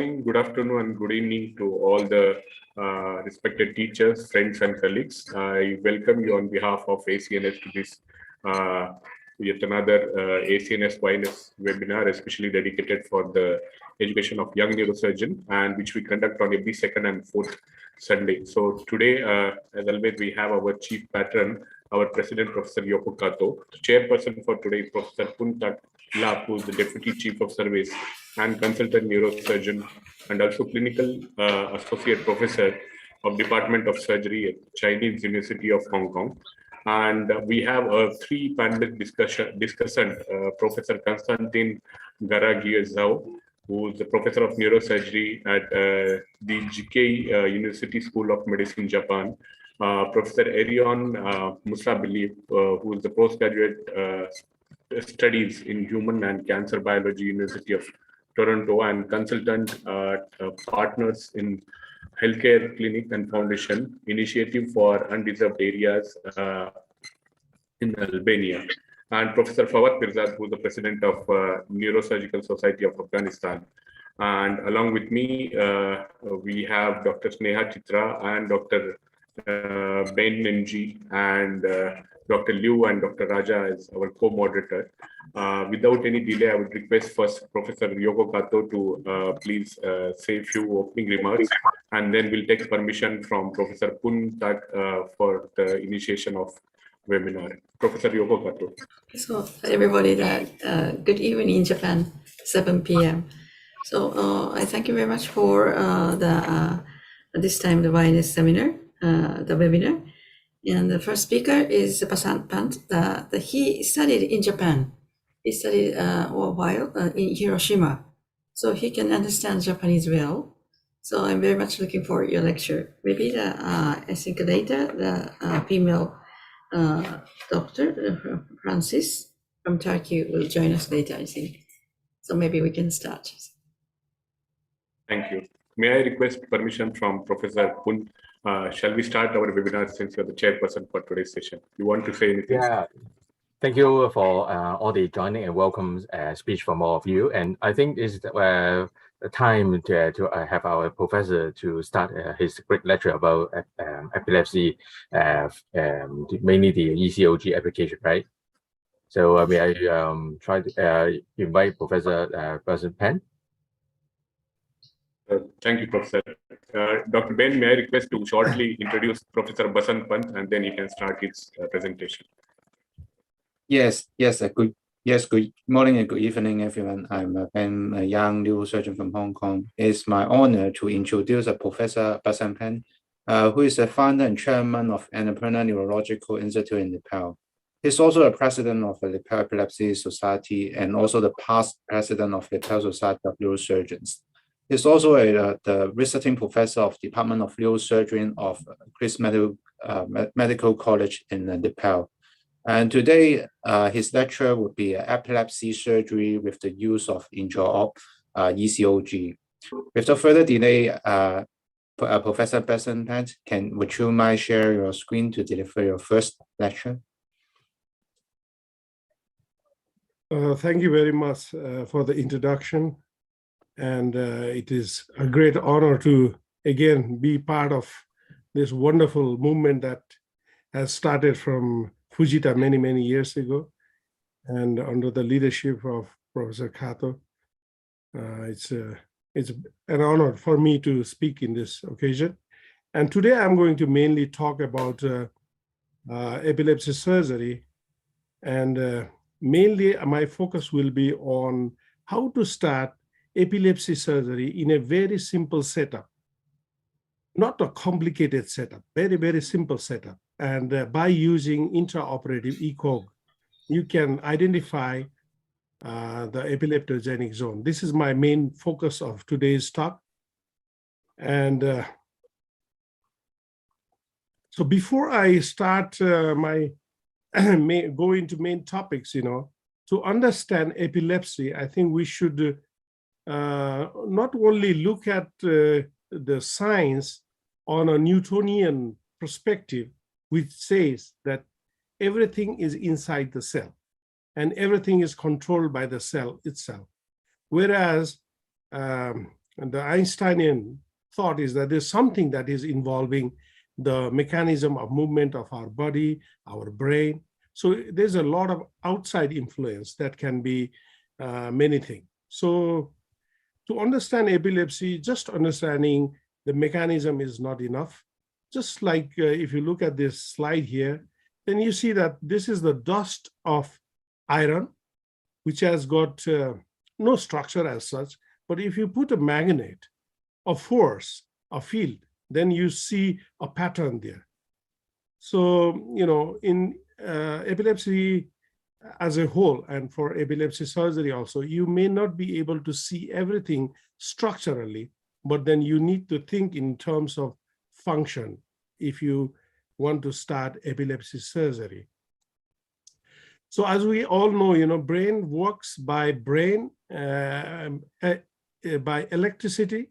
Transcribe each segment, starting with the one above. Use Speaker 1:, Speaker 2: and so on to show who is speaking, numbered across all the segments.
Speaker 1: Good afternoon and good evening to all the respected teachers, friends and colleagues. I welcome you on behalf of ACNS to this yet another ACNS YNS webinar, especially dedicated for the education of young neurosurgeon, and which we conduct on every second and fourth Sunday. So today, as always, we have our chief patron, our president, Professor Yoko Kato. The chairperson for today, Professor Puntak Lap, who is the Deputy Chief of Service and Consultant Neurosurgeon, and also Clinical Associate Professor of Department of Surgery at Chinese University of Hong Kong. And we have a three panelist discussant, Professor Konstantin Garagiazao, who is the Professor of Neurosurgery at the GK University School of Medicine, Japan. Professor Erion Musabili, who is the postgraduate studies in human and cancer biology, University of Toronto, and consultant partners in Healthcare Clinic and Foundation Initiative for Undeserved Areas in Albania. And Professor Fawad Pirzad, who is the president of Neurosurgical Society of Afghanistan. And along with me, we have Dr. Sneha Chitra and Dr. Ben Nenji and Dr. Liu and Dr. Raja as our co-moderator. Without any delay, I would request first Professor Yoko Kato to please say a few opening remarks, and then we'll take permission from Professor Puntak for the initiation of webinar. Professor Yoko Kato.
Speaker 2: So everybody, good evening in Japan, 7 p.m. So I thank you very much for this time the YNS seminar, the webinar. And the first speaker is Basant Pant. He studied in Japan. He studied a while in Hiroshima, so he can understand Japanese well. So I'm very much looking for your lecture. Maybe I think later the female doctor Francis from Turkey will join us later, I think. So maybe we can start.
Speaker 1: Thank you. May I request permission from Professor Pun? Shall we start our webinar since you're the chairperson for today's session? You want to say anything?
Speaker 3: Yeah, thank you for all the joining and welcome speech from all of you. And I think it's the time to have our professor to start his great lecture about epilepsy, mainly the ECOG application, right? So may I try to invite Professor Pen?
Speaker 1: Thank you, Professor. Dr. Ben, may I request to shortly introduce Professor Basant Pant, and then he can start his presentation.
Speaker 4: Yes. Good morning and good evening, everyone. I'm Ben, a young neurosurgeon from Hong Kong. It's my honor to introduce Professor Basant Pant, who is the founder and chairman of Annapurna Neurological Institute in Nepal. He's also a president of the Nepal Epilepsy Society and also the past president of the Nepal Society of Neurosurgeons. He's also the visiting professor of Department of Neurosurgery of Chris Medical College in Nepal. And today, his lecture would be epilepsy surgery with the use of intra-op ECOG. Without further delay, Professor Basant Pant, would you mind share your screen to deliver your first lecture?
Speaker 5: Thank you very much for the introduction. And it is a great honor to, again, be part of this wonderful movement that has started from Fujita many years ago. And under the leadership of Professor Kato, it's an honor for me to speak in this occasion. And today I'm going to mainly talk about epilepsy surgery. And mainly my focus will be on how to start epilepsy surgery in a very simple setup, not a complicated setup, very simple setup. And by using intraoperative ECOG, you can identify the epileptogenic zone. This is my main focus of today's talk. And so before I start go into main topics, to understand epilepsy, I think we should not only look at the science on a Newtonian perspective, which says that everything is inside the cell and everything is controlled by the cell itself. Whereas the Einsteinian thought is that there's something that is involving the mechanism of movement of our body, our brain. So there's a lot of outside influence that can be many things. So to understand epilepsy, just understanding the mechanism is not enough. Just like if you look at this slide here, then you see that this is the dust of iron, which has got no structure as such. But if you put a magnet, a force, a field, then you see a pattern there. So, in epilepsy as a whole, and for epilepsy surgery also, you may not be able to see everything structurally, but then you need to think in terms of function if you want to start epilepsy surgery. So as we all know, brain works by by electricity,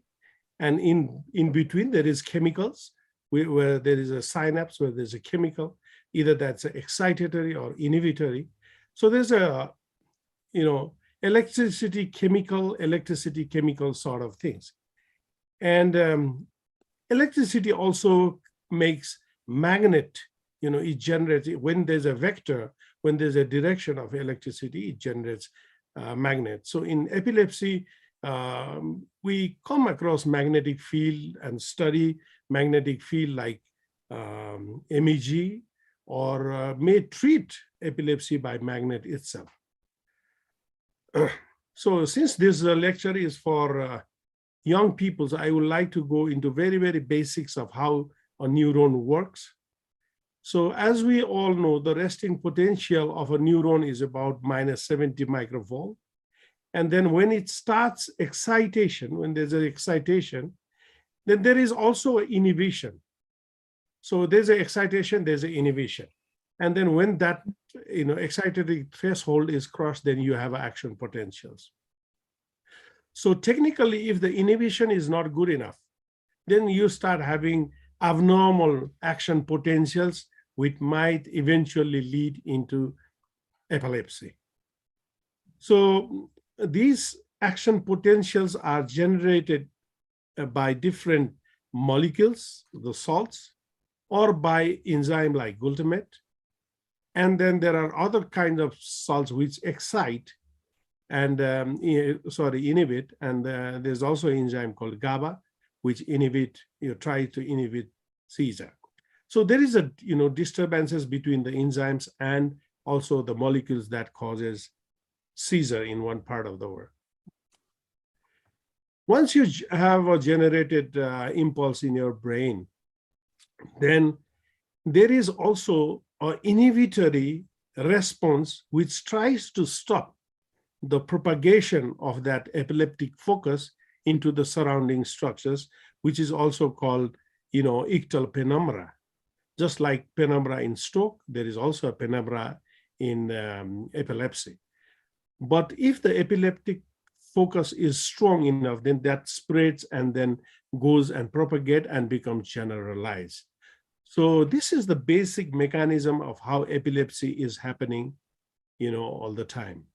Speaker 5: and in between there is chemicals where there is a synapse, where there's a chemical, either that's excitatory or inhibitory. So there's a, electricity, chemical sort of things. And electricity also makes magnet, it generates, when there's a vector, when there's a direction of electricity, it generates magnet. So in epilepsy, we come across magnetic field and study magnetic field like MEG, or may treat epilepsy by magnet itself. So since this lecture is for young people, so I would like to go into very, very basics of how a neuron works. So as we all know, the resting potential of a neuron is about -70 microvolt. And then when it starts excitation, when there's an excitation, then there is also an inhibition. So there's an excitation, there's an inhibition. And then when that excitatory threshold is crossed, then you have action potentials. So technically, if the inhibition is not good enough, then you start having abnormal action potentials, which might eventually lead into epilepsy. So these action potentials are generated by different molecules, the salts, or by enzyme like glutamate. And then there are other kinds of salts which excite and inhibit. And there's also an enzyme called GABA, which try to inhibit seizure. So there is a disturbances between the enzymes and also the molecules that causes seizure in one part of the world. Once you have a generated impulse in your brain, then there is also an inhibitory response which tries to stop the propagation of that epileptic focus into the surrounding structures, which is also called, ictal penumbra. Just like penumbra in stroke, there is also a penumbra in epilepsy. But if the epileptic focus is strong enough, then that spreads and then goes and propagate and becomes generalized. So this is the basic mechanism of how epilepsy is happening, all the time.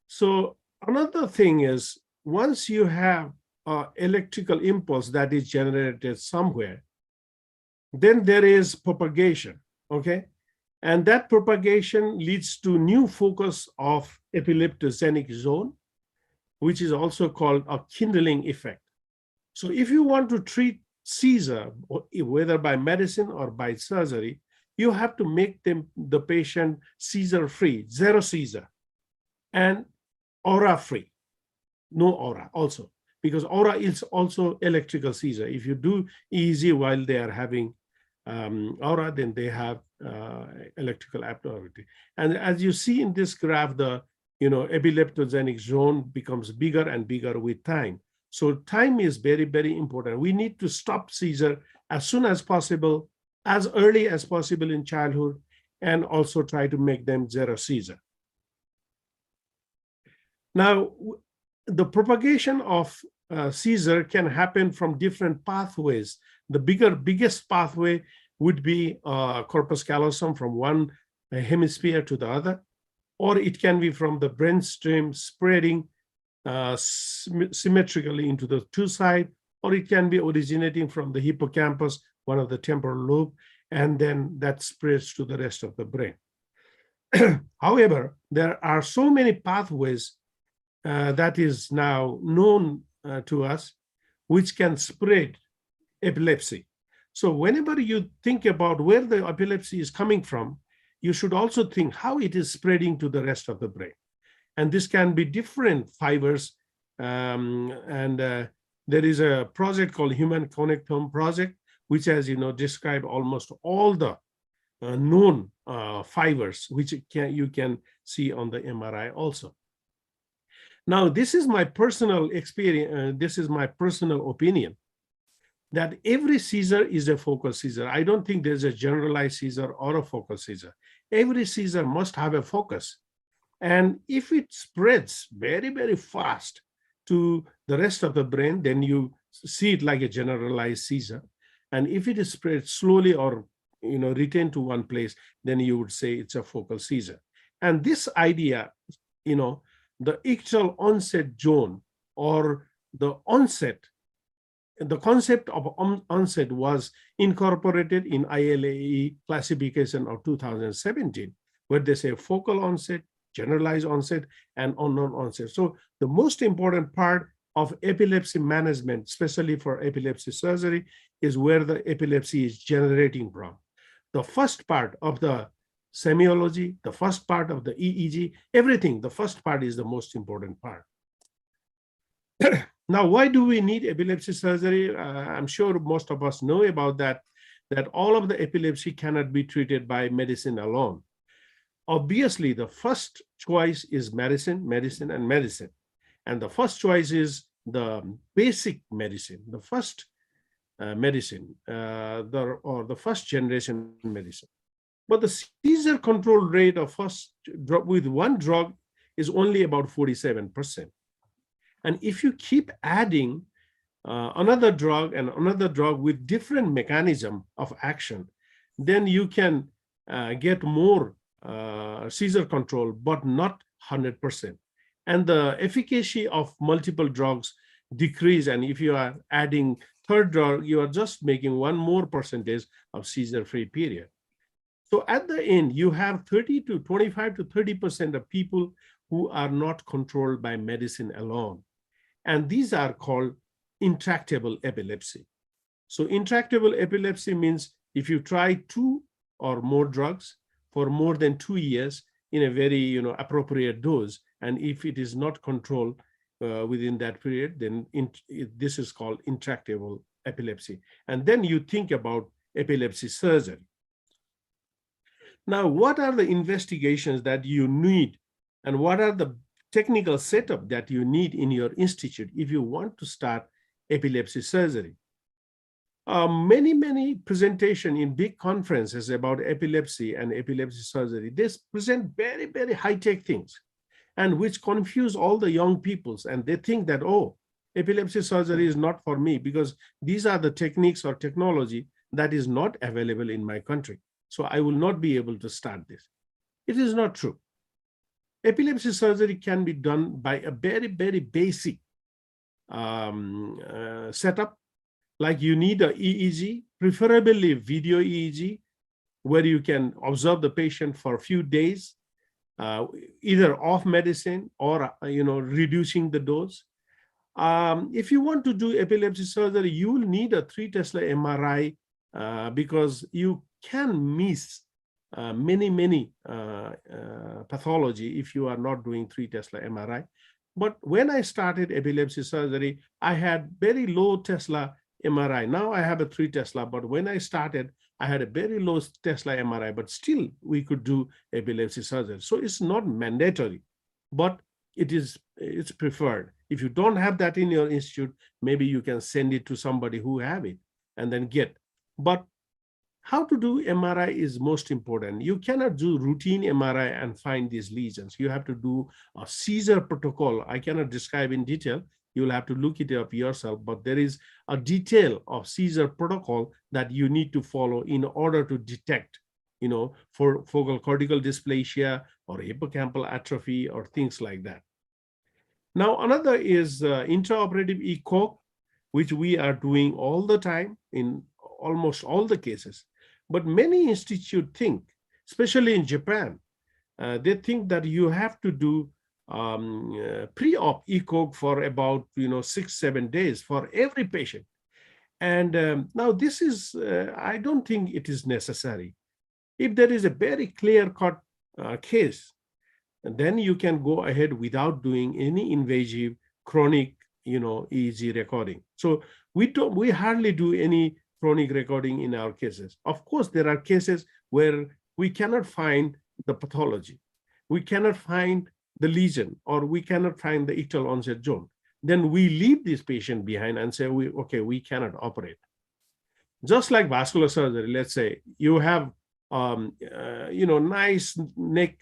Speaker 5: So another thing is, once you have an electrical impulse that is generated somewhere, then there is propagation, okay? And that propagation leads to new focus of epileptogenic zone, which is also called a kindling effect. So if you want to treat seizure, whether by medicine or by surgery, you have to make the patient seizure-free, zero seizure, and aura-free, no aura also, because aura is also electrical seizure. If you do EEG while they are having aura, then they have electrical abnormality. And as you see in this graph, the epileptogenic zone becomes bigger and bigger with time. So time is very, very important. We need to stop seizure as soon as possible, as early as possible in childhood, and also try to make them zero seizure. Now, the propagation of seizure can happen from different pathways. The biggest pathway would be corpus callosum from one hemisphere to the other, or it can be from the brainstem spreading symmetrically into the two sides, or it can be originating from the hippocampus, one of the temporal lobe, and then that spreads to the rest of the brain. However, there are so many pathways that is now known to us, which can spread epilepsy. So whenever you think about where the epilepsy is coming from, you should also think how it is spreading to the rest of the brain. And this can be different fibers. There is a project called Human Connectome Project, which has, described almost all the known fibers, which you can see on the MRI also. Now, this is my personal experience. This is my personal opinion, that every seizure is a focal seizure. I don't think there's a generalized seizure or a focal seizure. Every seizure must have a focus. And if it spreads very, very fast to the rest of the brain, then you see it like a generalized seizure. And if it is spread slowly or retained to one place, then you would say it's a focal seizure. And this idea, the ictal onset zone, or the onset, the concept of onset was incorporated in ILAE classification of 2017, where they say focal onset, generalized onset, and unknown onset. So the most important part of epilepsy management, especially for epilepsy surgery, is where the epilepsy is generating from. The first part of the semiology, the first part of the EEG, everything, the first part is the most important part. Now, why do we need epilepsy surgery? I'm sure most of us know about that all of the epilepsy cannot be treated by medicine alone. Obviously, the first choice is medicine. And the first choice is the basic medicine, the first medicine, or the first generation medicine. But the seizure control rate of first drug with one drug is only about 47%. And if you keep adding another drug and another drug with different mechanism of action, then you can get more seizure control, but not 100%. And the efficacy of multiple drugs decrease. And if you are adding third drug, you are just making one more percentage of seizure-free period. So at the end, you have 25 to 30% of people who are not controlled by medicine alone. And these are called intractable epilepsy. So intractable epilepsy means if you try 2 or more drugs for more than 2 years in a very appropriate dose, and if it is not controlled within that period, then this is called intractable epilepsy. And then you think about epilepsy surgery. Now, what are the investigations that you need, and what are the technical setup that you need in your institute if you want to start epilepsy surgery? Many presentations in big conferences about epilepsy and epilepsy surgery, they present very, very high-tech things, and which confuse all the young peoples, and they think that, oh, epilepsy surgery is not for me because these are the techniques or technology that is not available in my country. So I will not be able to start this. It is not true. Epilepsy surgery can be done by a very, very basic setup. Like you need an EEG, preferably video EEG, where you can observe the patient for a few days, either off medicine or reducing the dose. If you want to do epilepsy surgery, you will need a 3 Tesla MRI because you can miss many pathology if you are not doing 3 Tesla MRI. But when I started epilepsy surgery, I had very low Tesla MRI. Now I have a 3 Tesla, but when I started, I had a very low Tesla MRI, but still we could do epilepsy surgery. So it's not mandatory, but it's preferred. If you don't have that in your institute, maybe you can send it to somebody who have it and then get. But how to do MRI is most important. You cannot do routine MRI and find these lesions. You have to do a seizure protocol. I cannot describe in detail. You'll have to look it up yourself, but there is a detail of seizure protocol that you need to follow in order to detect for focal cortical dysplasia or hippocampal atrophy or things like that. Now, another is intraoperative ECOG, which we are doing all the time in almost all the cases. But many institutes think, especially in Japan, they think that you have to do pre-op ECOG for about 6-7 days for every patient. And now this is, I don't think it is necessary. If there is a very clear-cut case, then you can go ahead without doing any invasive chronic EEG recording. So we hardly do any chronic recording in our cases. Of course, there are cases where we cannot find the pathology, we cannot find the lesion, or we cannot find the ictal onset zone. Then we leave this patient behind and say, okay, we cannot operate. Just like vascular surgery, let's say you have nice neck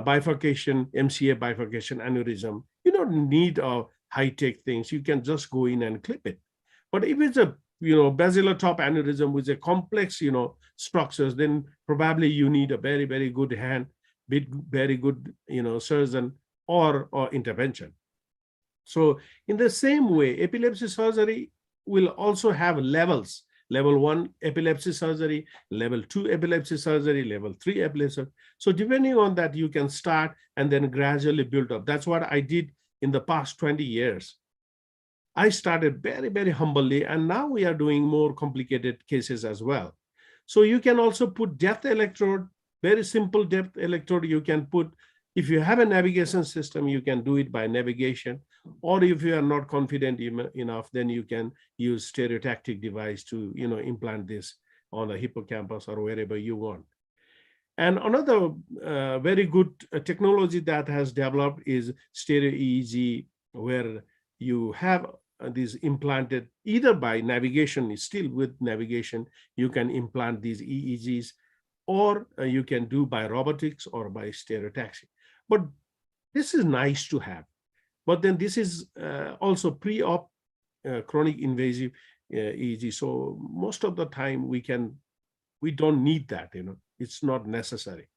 Speaker 5: bifurcation, MCA bifurcation aneurysm. You don't need high-tech things. You can just go in and clip it. But if it's a basilar top aneurysm with a complex structures, then probably you need a very, very good hand, very good surgeon or intervention. So in the same way, epilepsy surgery will also have levels. Level 1 epilepsy surgery, level 2 epilepsy surgery, level 3 epilepsy. So depending on that, you can start and then gradually build up. That's what I did in the past 20 years. I started very, very humbly, and now we are doing more complicated cases as well. So you can also put depth electrode, very simple depth electrode you can put. If you have a navigation system, you can do it by navigation. Or if you are not confident enough, then you can use stereotactic device to implant this on the hippocampus or wherever you want. And another very good technology that has developed is stereo EEG, where you have these implanted either by navigation, still with navigation, you can implant these EEGs, or you can do by robotics or by stereotaxy. But this is nice to have. But then this is also pre-op chronic invasive EEG. So most of the time we don't need that, it's not necessary.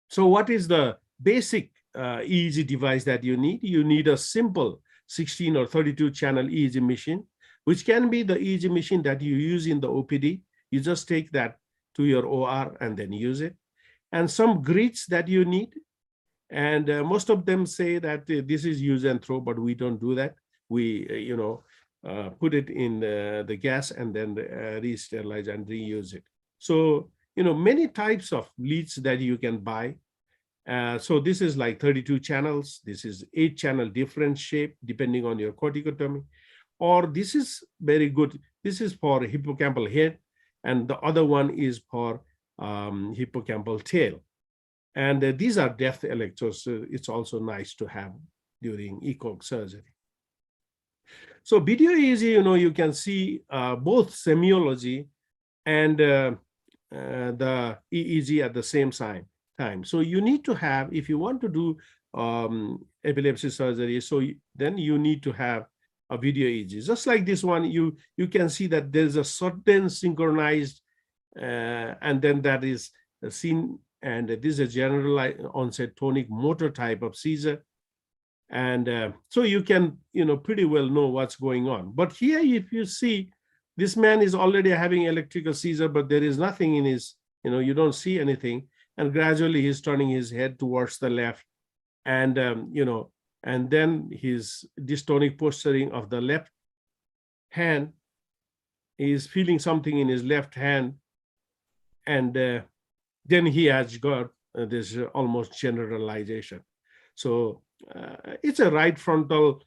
Speaker 5: So what is the basic EEG device that you need? You need a simple 16 or 32 channel EEG machine, which can be the EEG machine that you use in the OPD. You just take that to your OR and then use it. And some grids that you need. And most of them say that this is use and throw, but we don't do that. We, put it in the gas and then re-sterilize and reuse it. So, many types of leads that you can buy. So this is like 32 channels. This is 8-channel different shape, depending on your corticotomy. Or this is very good. This is for hippocampal head. And the other one is for hippocampal tail. And these are depth electrodes. So it's also nice to have during ECOG surgery. So video EEG, you can see both semiology and the EEG at the same time. So you need to have, if you want to do epilepsy surgery, so then you need to have a video EEG. Just like this one, you can see that there's a certain synchronized, and then that is seen. And this is a general onset tonic motor type of seizure. And so you can, pretty well know what's going on. But here, if you see, this man is already having electrical seizure, but there is nothing in his, you don't see anything. And gradually he's turning his head towards the left. And, and then his dystonic posturing of the left hand, is feeling something in his left hand. And then he has got this almost generalization. So it's a right frontal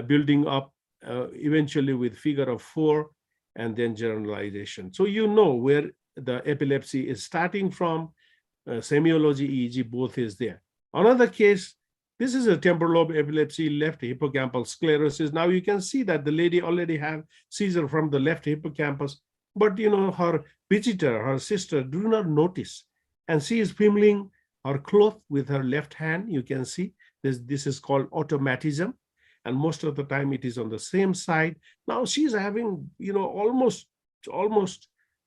Speaker 5: building up eventually with figure of 4 and then generalization. So you know where the epilepsy is starting from. Semiology, EEG, both is there. Another case, this is a temporal lobe epilepsy, left hippocampal sclerosis. Now you can see that the lady already have seizure from the left hippocampus, but her visitor, her sister, do not notice. And she is fumbling her cloth with her left hand. You can see this is called automatism. And most of the time it is on the same side. Now she's having, almost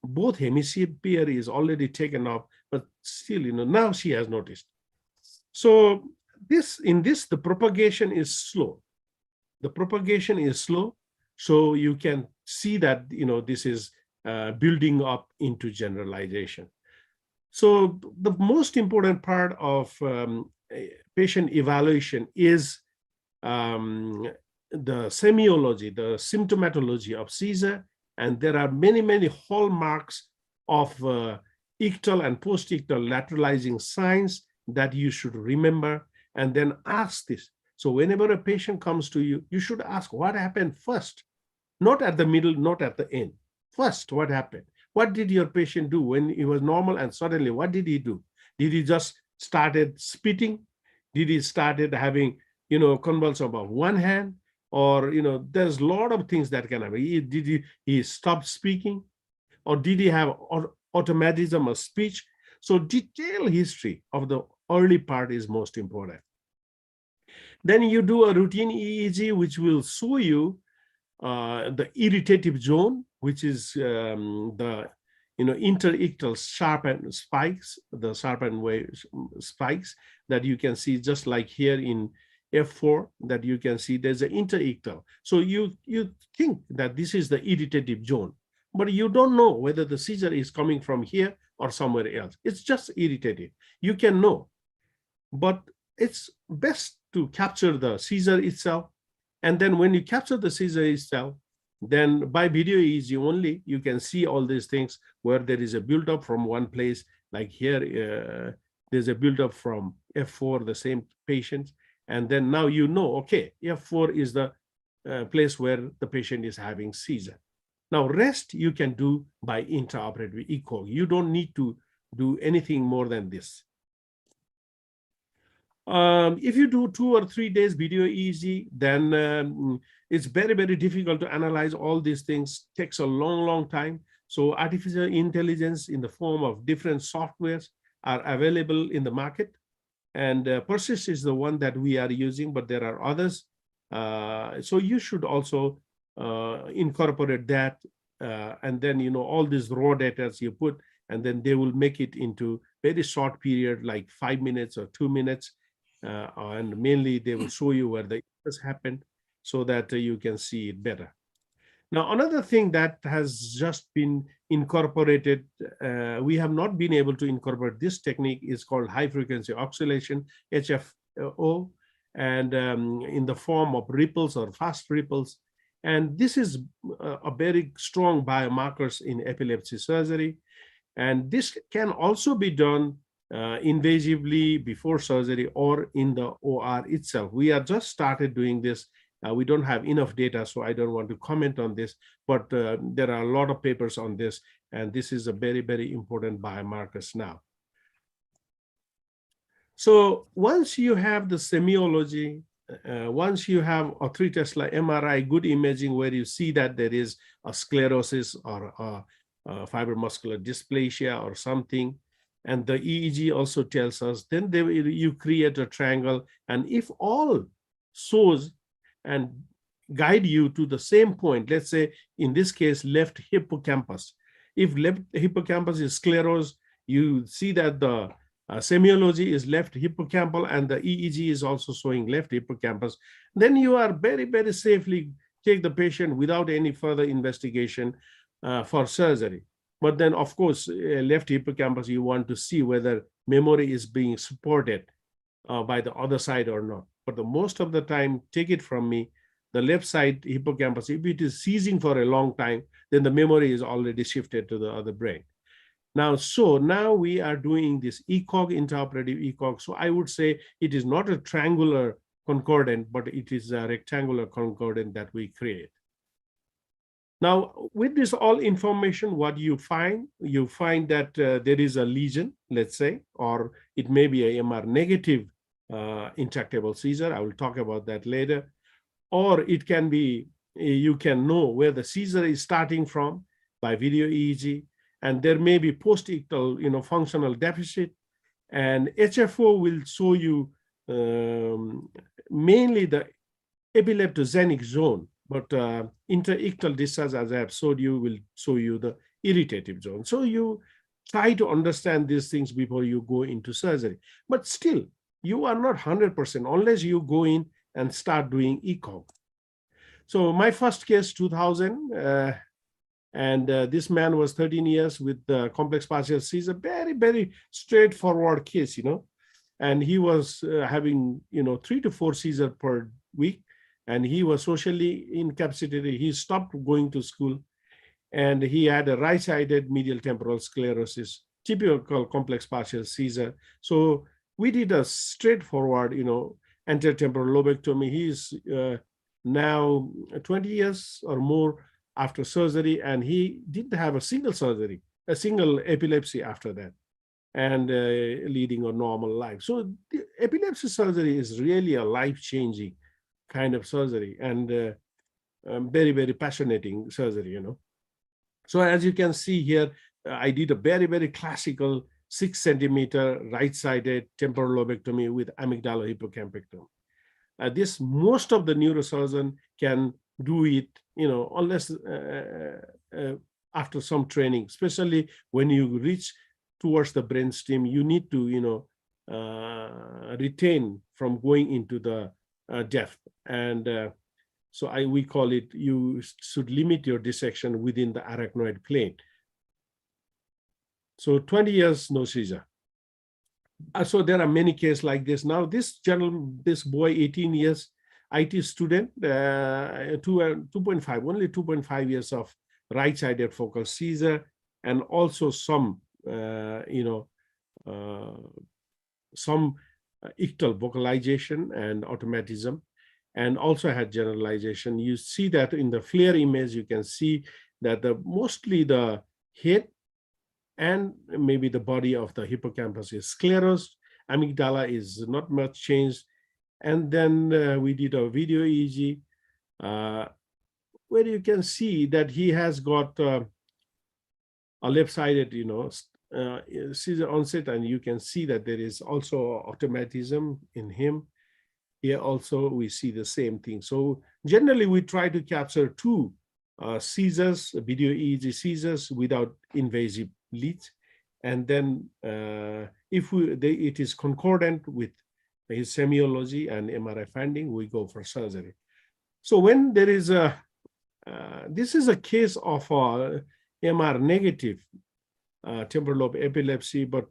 Speaker 5: both hemisphere is already taken off, but still, now she has noticed. So in this, the propagation is slow. The propagation is slow. So you can see that, this is building up into generalization. So the most important part of patient evaluation is the semiology, the symptomatology of seizure. And there are many, many hallmarks of ictal and post-ictal lateralizing signs that you should remember, and then ask this. So whenever a patient comes to you, you should ask what happened first, not at the middle, not at the end. First, what happened? What did your patient do when he was normal and suddenly what did he do? Did he just started spitting? Did he started having, convulsion of one hand? Or, there's a lot of things that can happen. Did he stop speaking? Or did he have automatism of speech? So detailed history of the early part is most important. Then you do a routine EEG, which will show you the irritative zone, which is the interictal sharpened spikes, the sharpened wave spikes that you can see, just like here in F4, that you can see there's an interictal. So you think that this is the irritative zone, but you don't know whether the seizure is coming from here or somewhere else. It's just irritative. You can know, but it's best to capture the seizure itself. And then when you capture the seizure itself, then by video EEG only, you can see all these things where there is a buildup from one place, like here, there's a buildup from F4, the same patient. And then now okay, F4 is the place where the patient is having seizure. Now, rest you can do by intraoperative echo. You don't need to do anything more than this. If you do 2 or 3 days video EEG, then it's very, very difficult to analyze all these things. It takes a long, long time. So artificial intelligence in the form of different softwares are available in the market. And Persist is the one that we are using, but there are others. So you should also incorporate that. And then, all these raw data you put, and then they will make it into very short period, like 5 minutes or 2 minutes. And mainly they will show you where the errors happened so that you can see it better. Now, another thing that has just been incorporated, we have not been able to incorporate this technique, is called high frequency oscillation, HFO, and in the form of ripples or fast ripples. And this is a very strong biomarkers in epilepsy surgery. And this can also be done invasively before surgery or in the OR itself. We are just started doing this. We don't have enough data, so I don't want to comment on this, but there are a lot of papers on this, and this is a very, very important biomarkers now. So once you have the semiology, once you have a 3 Tesla MRI, good imaging where you see that there is a sclerosis or a fibromuscular dysplasia or something, and the EEG also tells us, then you create a triangle, and if all shows and guide you to the same point, let's say in this case left hippocampus, if left hippocampus is sclerosed, you see that the semiology is left hippocampal and the EEG is also showing left hippocampus, then you are very, very safely take the patient without any further investigation for surgery. But then, of course, left hippocampus, you want to see whether memory is being supported by the other side or not. But the most of the time, take it from me, the left side hippocampus, if it is seizing for a long time, then the memory is already shifted to the other brain. Now, now we are doing this ECOG, intraoperative ECOG. So I would say it is not a triangular concordant, but it is a rectangular concordant that we create. Now, with this all information, what you find that there is a lesion, let's say, or it may be a MR negative intractable seizure. I will talk about that later. Or it can be, you can know where the seizure is starting from by video EEG, and there may be post-ictal, functional deficit. And HFO will show you mainly the epileptogenic zone, but interictal discharge, as I have showed you, will show you the irritative zone. So you try to understand these things before you go into surgery. But still, you are not 100% unless you go in and start doing echo. So my first case, 2000, this man was 13 years with complex partial seizure, very, very straightforward case, and he was having, 3 to 4 seizures per week, and he was socially incapacitated. He stopped going to school, and he had a right-sided medial temporal sclerosis, typical complex partial seizure. So we did a straightforward, anterior temporal lobectomy. He's now 20 years or more after surgery, and he didn't have a single epilepsy after that, and leading a normal life. So the epilepsy surgery is really a life-changing kind of surgery, and very, very fascinating surgery, So as you can see here, I did a very, very classical 6 centimeter right-sided temporal lobectomy with amygdala hippocampectomy. This most of the neurosurgeon can do it, unless after some training, especially when you reach towards the brainstem, you need to, retain from going into the depth. And so we call it, you should limit your dissection within the arachnoid plane. So 20 years, no seizure. So there are many cases like this. Now this boy, 18 years, IT student, 2.5, only 2.5 years of right-sided focal seizure, and also some, some ictal vocalization and automatism, and also had generalization. You see that in the FLAIR image, you can see that mostly the head and maybe the body of the hippocampus is sclerosed. Amygdala is not much changed. And then we did a video EEG where you can see that he has got a left-sided, seizure onset, and you can see that there is also automatism in him. Here also we see the same thing. So generally we try to capture 2 seizures, video EEG seizures without invasive leads, and then if it is concordant with his semiology and MRI finding, we go for surgery. So when there is this is a case of MR negative temporal lobe epilepsy, but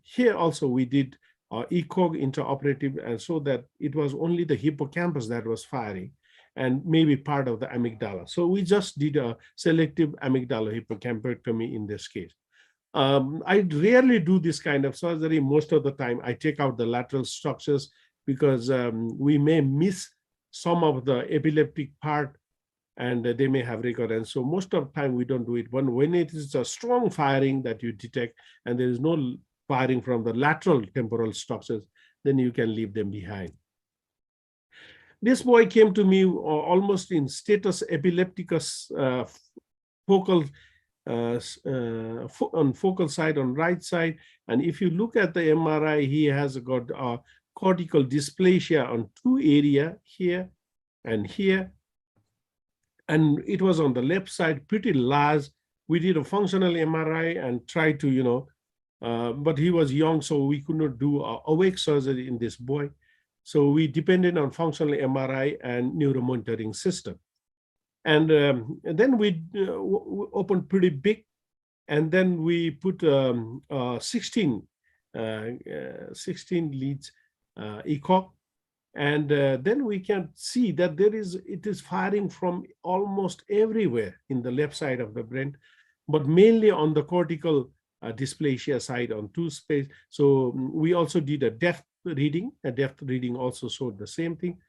Speaker 5: here also we did ECOG intraoperative, and so that it was only the hippocampus that was firing, and maybe part of the amygdala. So we just did a selective amygdala hippocampectomy in this case. I rarely do this kind of surgery. Most of the time I take out the lateral structures because we may miss some of the epileptic part, and they may have recurrence. So most of the time we don't do it. When it is a strong firing that you detect and there is no firing from the lateral temporal structures, then you can leave them behind. This boy came to me almost in status epilepticus, focal on focal side, on right side. And if you look at the MRI, he has got cortical dysplasia on 2 areas, here and here. And it was on the left side, pretty large. We did a functional MRI and tried to, but he was young, so we could not do awake surgery in this boy. So we depended on functional MRI and neuromonitoring system. And then we opened pretty big, and then we put 16 leads ECOG, and then we can see that it is firing from almost everywhere in the left side of the brain, but mainly on the cortical dysplasia side on 2 space. So we also did a depth reading. A depth reading also showed the same thing.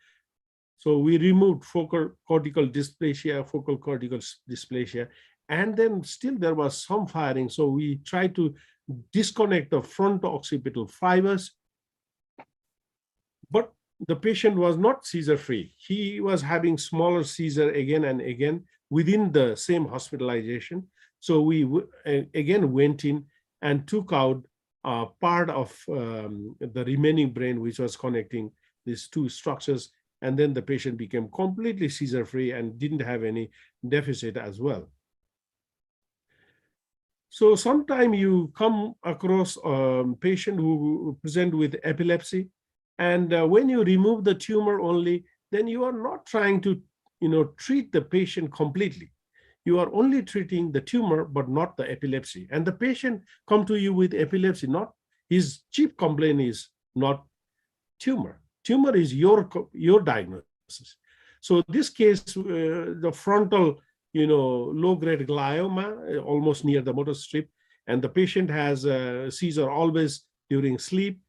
Speaker 5: So we removed focal cortical dysplasia, and then still there was some firing. So we tried to disconnect the front occipital fibers, but the patient was not seizure-free. He was having smaller seizure again and again within the same hospitalization. So we again went in and took out part of the remaining brain, which was connecting these 2 structures. And then the patient became completely seizure-free and didn't have any deficit as well. So sometime you come across a patient who present with epilepsy, and when you remove the tumor only, then you are not trying to, treat the patient completely. You are only treating the tumor, but not the epilepsy. And the patient come to you with epilepsy, not his chief complaint is not tumor. Tumor is your diagnosis. So this case, the frontal, low-grade glioma, almost near the motor strip, and the patient has a seizure always during sleep,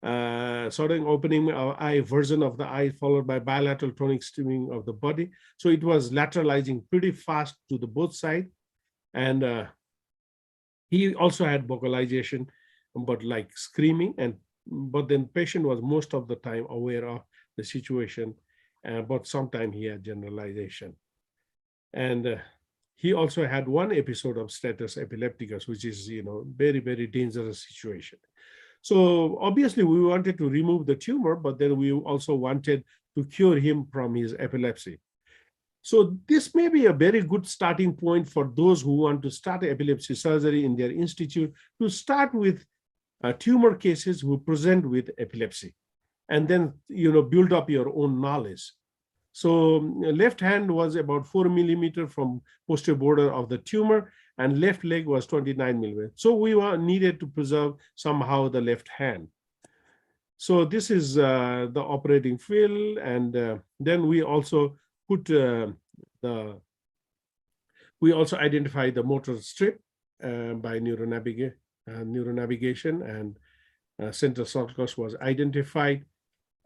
Speaker 5: sudden opening of eye, version of the eye, followed by bilateral tonic streaming of the body. So it was lateralizing pretty fast to the both side. And he also had vocalization, but like screaming, but then patient was most of the time aware of the situation, but sometimes he had generalization. And he also had one episode of status epilepticus, which is, very, very dangerous situation. So obviously we wanted to remove the tumor, but then we also wanted to cure him from his epilepsy. So this may be a very good starting point for those who want to start epilepsy surgery in their institute, to start with tumor cases who present with epilepsy, and then, build up your own knowledge. So left hand was about 4 millimeter from posterior border of the tumor, and left leg was 29 millimeter. So we needed to preserve somehow the left hand. So this is the operating field, and then we also put we also identified the motor strip by neuronavigation, and central sulcus was identified.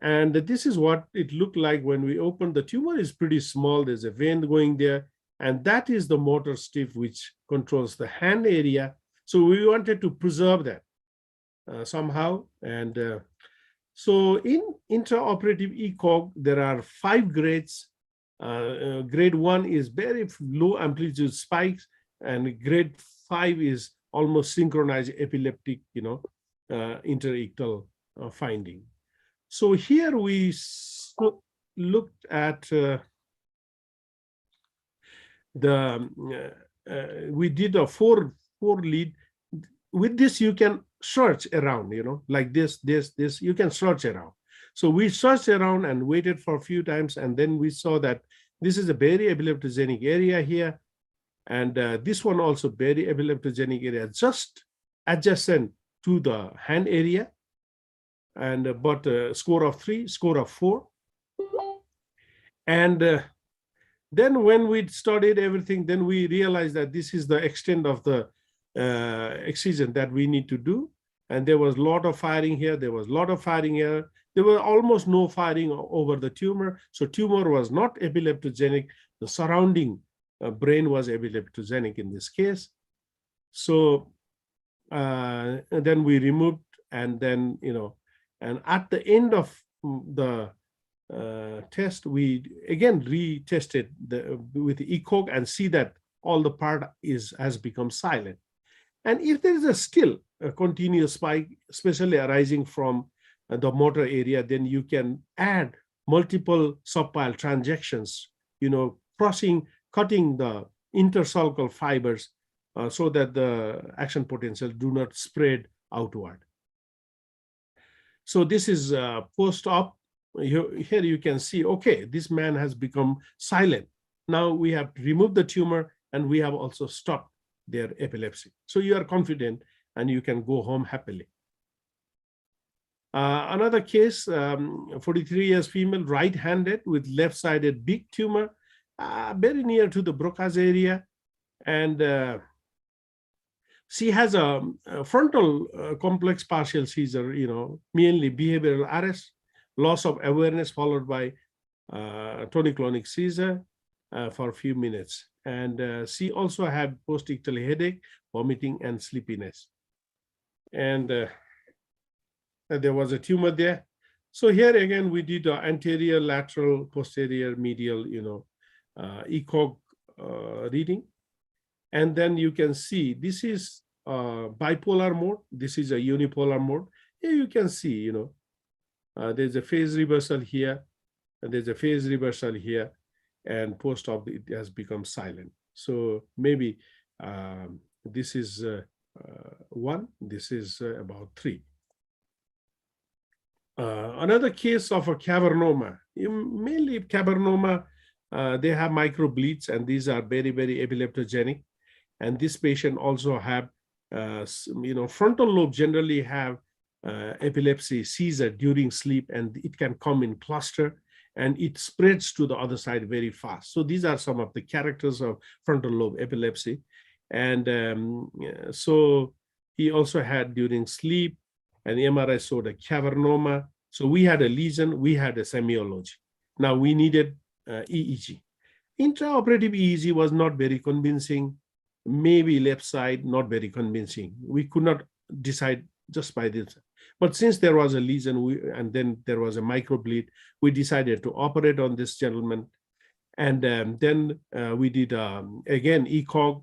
Speaker 5: And this is what it looked like when we opened. The tumor is pretty small. There's a vein going there, and that is the motor strip which controls the hand area. So we wanted to preserve that somehow. And so in intraoperative ECOG, there are 5 grades. Grade 1 is very low amplitude spikes, and grade 5 is almost synchronized epileptic, interictal finding. So here we looked at we did a four lead. With this, you can search around, like this, you can search around. So we searched around and waited for a few times, and then we saw that this is a very epileptogenic area here. And this one also very epileptogenic area, just adjacent to the hand area. And but score of 3, score of 4. And then when we studied everything, then we realized that this is the extent of the excision that we need to do. And there was a lot of firing here. There was a lot of firing here. There was almost no firing over the tumor. So tumor was not epileptogenic. The surrounding brain was epileptogenic in this case. So then we removed, and then, and at the end of the test, we again retested with the ECOG and see that all the part has become silent. And if there is still a continuous spike, especially arising from the motor area, then you can add multiple subpile transactions, cutting the intersulcal fibers so that the action potential do not spread outward. So this is post-op. Here you can see, okay, this man has become silent. Now we have removed the tumor, and we have also stopped their epilepsy. So you are confident, and you can go home happily. Another case, 43 years female, right-handed with left-sided big tumor, very near to the Broca's area. And she has a frontal complex partial seizure, mainly behavioral arrest, loss of awareness followed by tonic-clonic seizure for a few minutes. And she also had post-ictal headache, vomiting, and sleepiness. And there was a tumor there. So here again, we did anterior, lateral, posterior, medial, ECOG reading. And then you can see this is bipolar mode. This is a unipolar mode. Here you can see, there's a phase reversal here, and there's a phase reversal here, and post-op it has become silent. So maybe This is 1. This is about 3. Another case of a cavernoma, mainly cavernoma, they have microbleeds, and these are very, very epileptogenic. And this patient also have, frontal lobe generally have epilepsy seizure during sleep, and it can come in cluster, and it spreads to the other side very fast. So these are some of the characters of frontal lobe epilepsy. And so he also had during sleep, and MRI showed a cavernoma. So we had a lesion, we had a semiology. Now we needed EEG. Intraoperative EEG was not very convincing. Maybe left side, not very convincing. We could not decide just by this. But since there was a lesion, and then there was a microbleed, we decided to operate on this gentleman. And then we did, again, ECOG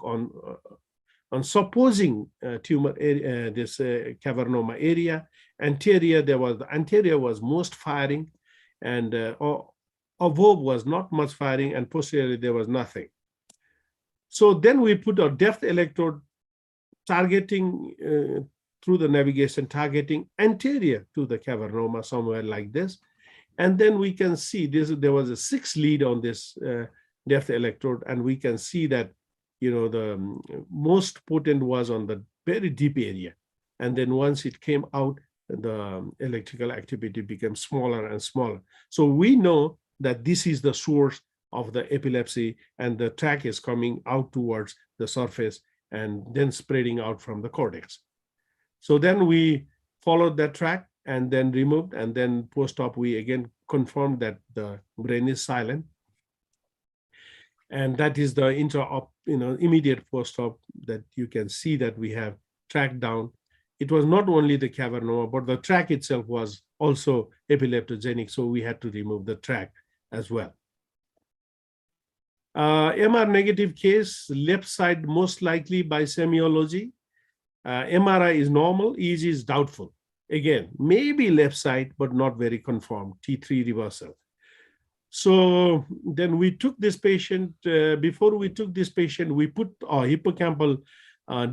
Speaker 5: on supposing tumor area, this cavernoma area. Anterior, the anterior was most firing, and above was not much firing, and posteriorly there was nothing. So then we put a depth electrode targeting through the navigation, targeting anterior to the cavernoma, somewhere like this. And then we can see there was a 6 lead on this depth electrode, and we can see that, the most potent was on the very deep area. And then once it came out, the electrical activity became smaller and smaller. So we know that this is the source of the epilepsy, and the track is coming out towards the surface and then spreading out from the cortex. So then we followed that track and then removed, and then post-op we again confirmed that the brain is silent. And that is the intra-op, immediate post-op, that you can see that we have tracked down. It was not only the cavernoma, but the track itself was also epileptogenic, so we had to remove the track as well. MR negative case, left side most likely by semiology. MRI is normal, EEG is doubtful. Again, maybe left side, but not very confirmed, T3 reversal. So then we took this patient, before we took this patient, we put a hippocampal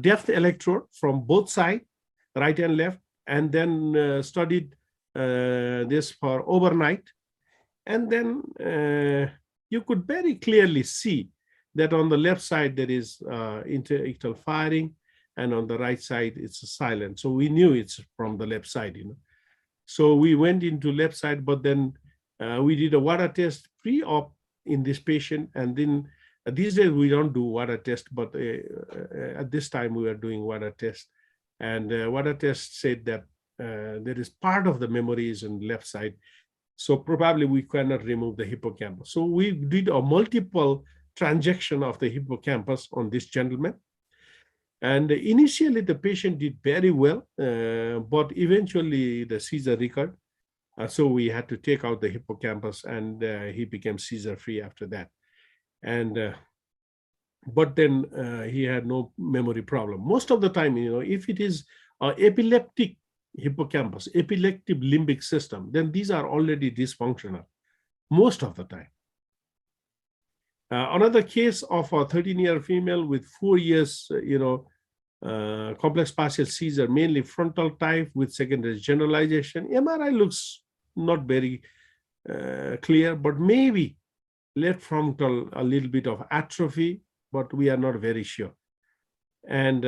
Speaker 5: depth electrode from both sides, right and left, and then studied this for overnight. And then you could very clearly see that on the left side there is interictal firing, and on the right side it's silent. So we knew it's from the left side, So we went into left side, but then we did a water test pre-op in this patient, and then these days we don't do water test, but at this time we were doing water test, and water test said that there is part of the memory is on the left side, so probably we cannot remove the hippocampus. So we did a multiple transaction of the hippocampus on this gentleman, and initially the patient did very well, but eventually the seizure recurred. So we had to take out the hippocampus, and he became seizure-free after that. And but then he had no memory problem. Most of the time, if it is epileptic hippocampus, epileptic limbic system, then these are already dysfunctional most of the time. Another case of a 13-year female with 4 years, complex partial seizure, mainly frontal type with secondary generalization. MRI looks not very clear, but maybe left frontal, a little bit of atrophy, but we are not very sure. And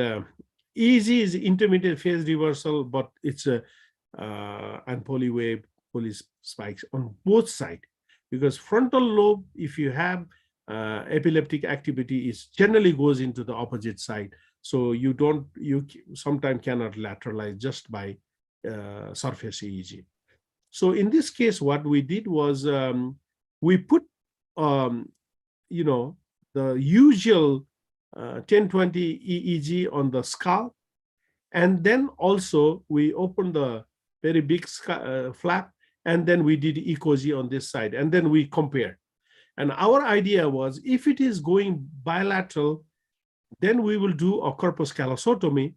Speaker 5: EEG is intermittent phase reversal, but it's and polywave, poly spikes on both sides, because frontal lobe, if you have epileptic activity, is generally goes into the opposite side. So you sometimes cannot lateralize just by surface EEG. So in this case, what we did was we put, the usual 1020 EEG on the skull, and then also we opened the very big flap, and then we did ECOG on this side, and then we compared. And our idea was, if it is going bilateral, then we will do a corpus callosotomy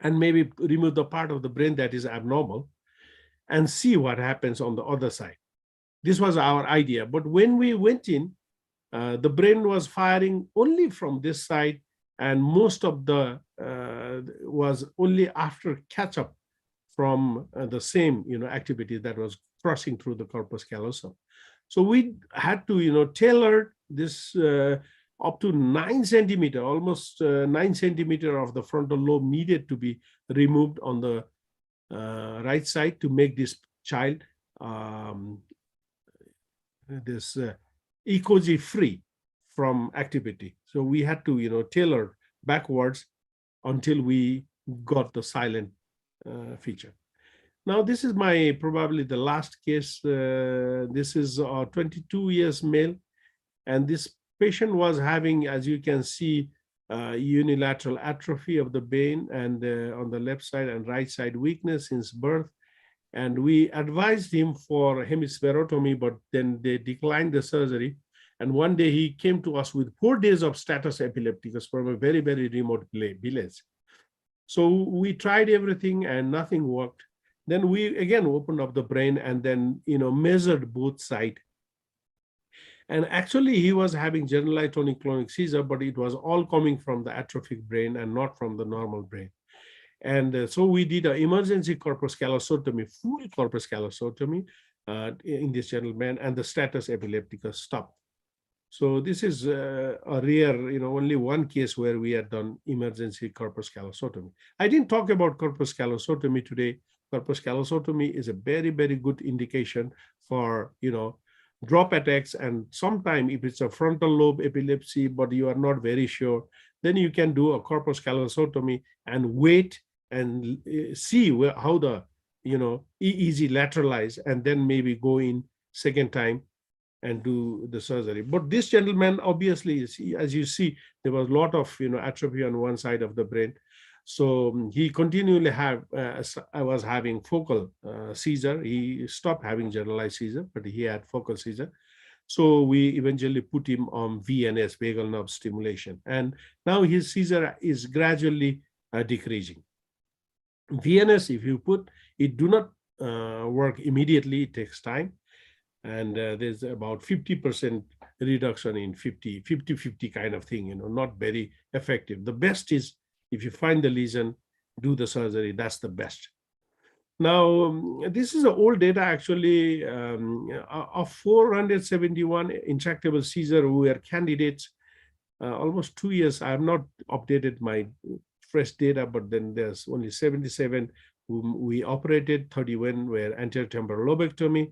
Speaker 5: and maybe remove the part of the brain that is abnormal and see what happens on the other side. This was our idea. But when we went in, the brain was firing only from this side, and most of the was only after catch up from the same activity that was crossing through the corpus callosum. So we had to tailor this up to 9 centimeter, almost 9 centimeter of the frontal lobe needed to be removed on the right side to make this child ECOG free from activity. So we had to tailor backwards until we got the silent feature. Now this is probably the last case. This is a 22 years male, and this patient was having, as you can see, unilateral atrophy of the brain, and on the left side and right side weakness since birth. And we advised him for hemispherotomy, but then they declined the surgery. And one day he came to us with 4 days of status epilepticus from a very, very remote village. So we tried everything and nothing worked. Then we again opened up the brain and then measured both sides. And actually he was having generalized tonic-clonic seizure, but it was all coming from the atrophic brain and not from the normal brain. And so we did an emergency corpus callosotomy, full corpus callosotomy in this gentleman, and the status epilepticus stopped. So this is a rare, only one case where we had done emergency corpus callosotomy. I didn't talk about corpus callosotomy today. Corpus callosotomy is a very, very good indication for, drop attacks. And sometimes if it's a frontal lobe epilepsy, but you are not very sure, then you can do a corpus callosotomy and wait and see how the, EEG lateralize, and then maybe go in second time and do the surgery. But this gentleman, obviously, as you see, there was a lot of, atrophy on one side of the brain. So he continually was having focal seizure. He stopped having generalized seizure, but he had focal seizure. So we eventually put him on VNS, vagal nerve stimulation. And now his seizure is gradually decreasing. VNS, if you put, it do not work immediately, it takes time. And there's about 50% reduction in 50-50 kind of thing, not very effective. The best is if you find the lesion, do the surgery, that's the best. Now, this is old data actually of 471 intractable seizure who were candidates, almost 2 years. I have not updated my fresh data, but then there's only 77 whom we operated, 31 were anterior temporal lobectomy.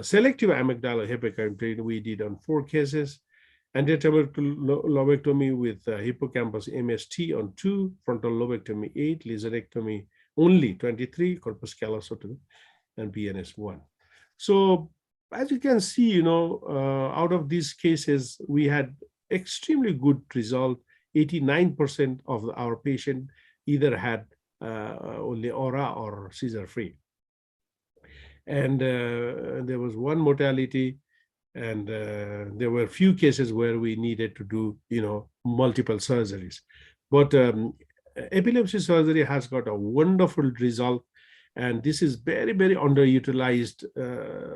Speaker 5: Selective amygdala hypercapnia we did on 4 cases. Anterior temporal lobectomy with hippocampus MST on 2, frontal lobectomy 8, laserectomy only 23, corpus callosotomy, and BNS 1. So as you can see, out of these cases, we had extremely good result. 89% of our patient either had only aura or seizure free. And there was one mortality, and there were few cases where we needed to do, multiple surgeries. But epilepsy surgery has got a wonderful result, and this is very, very underutilized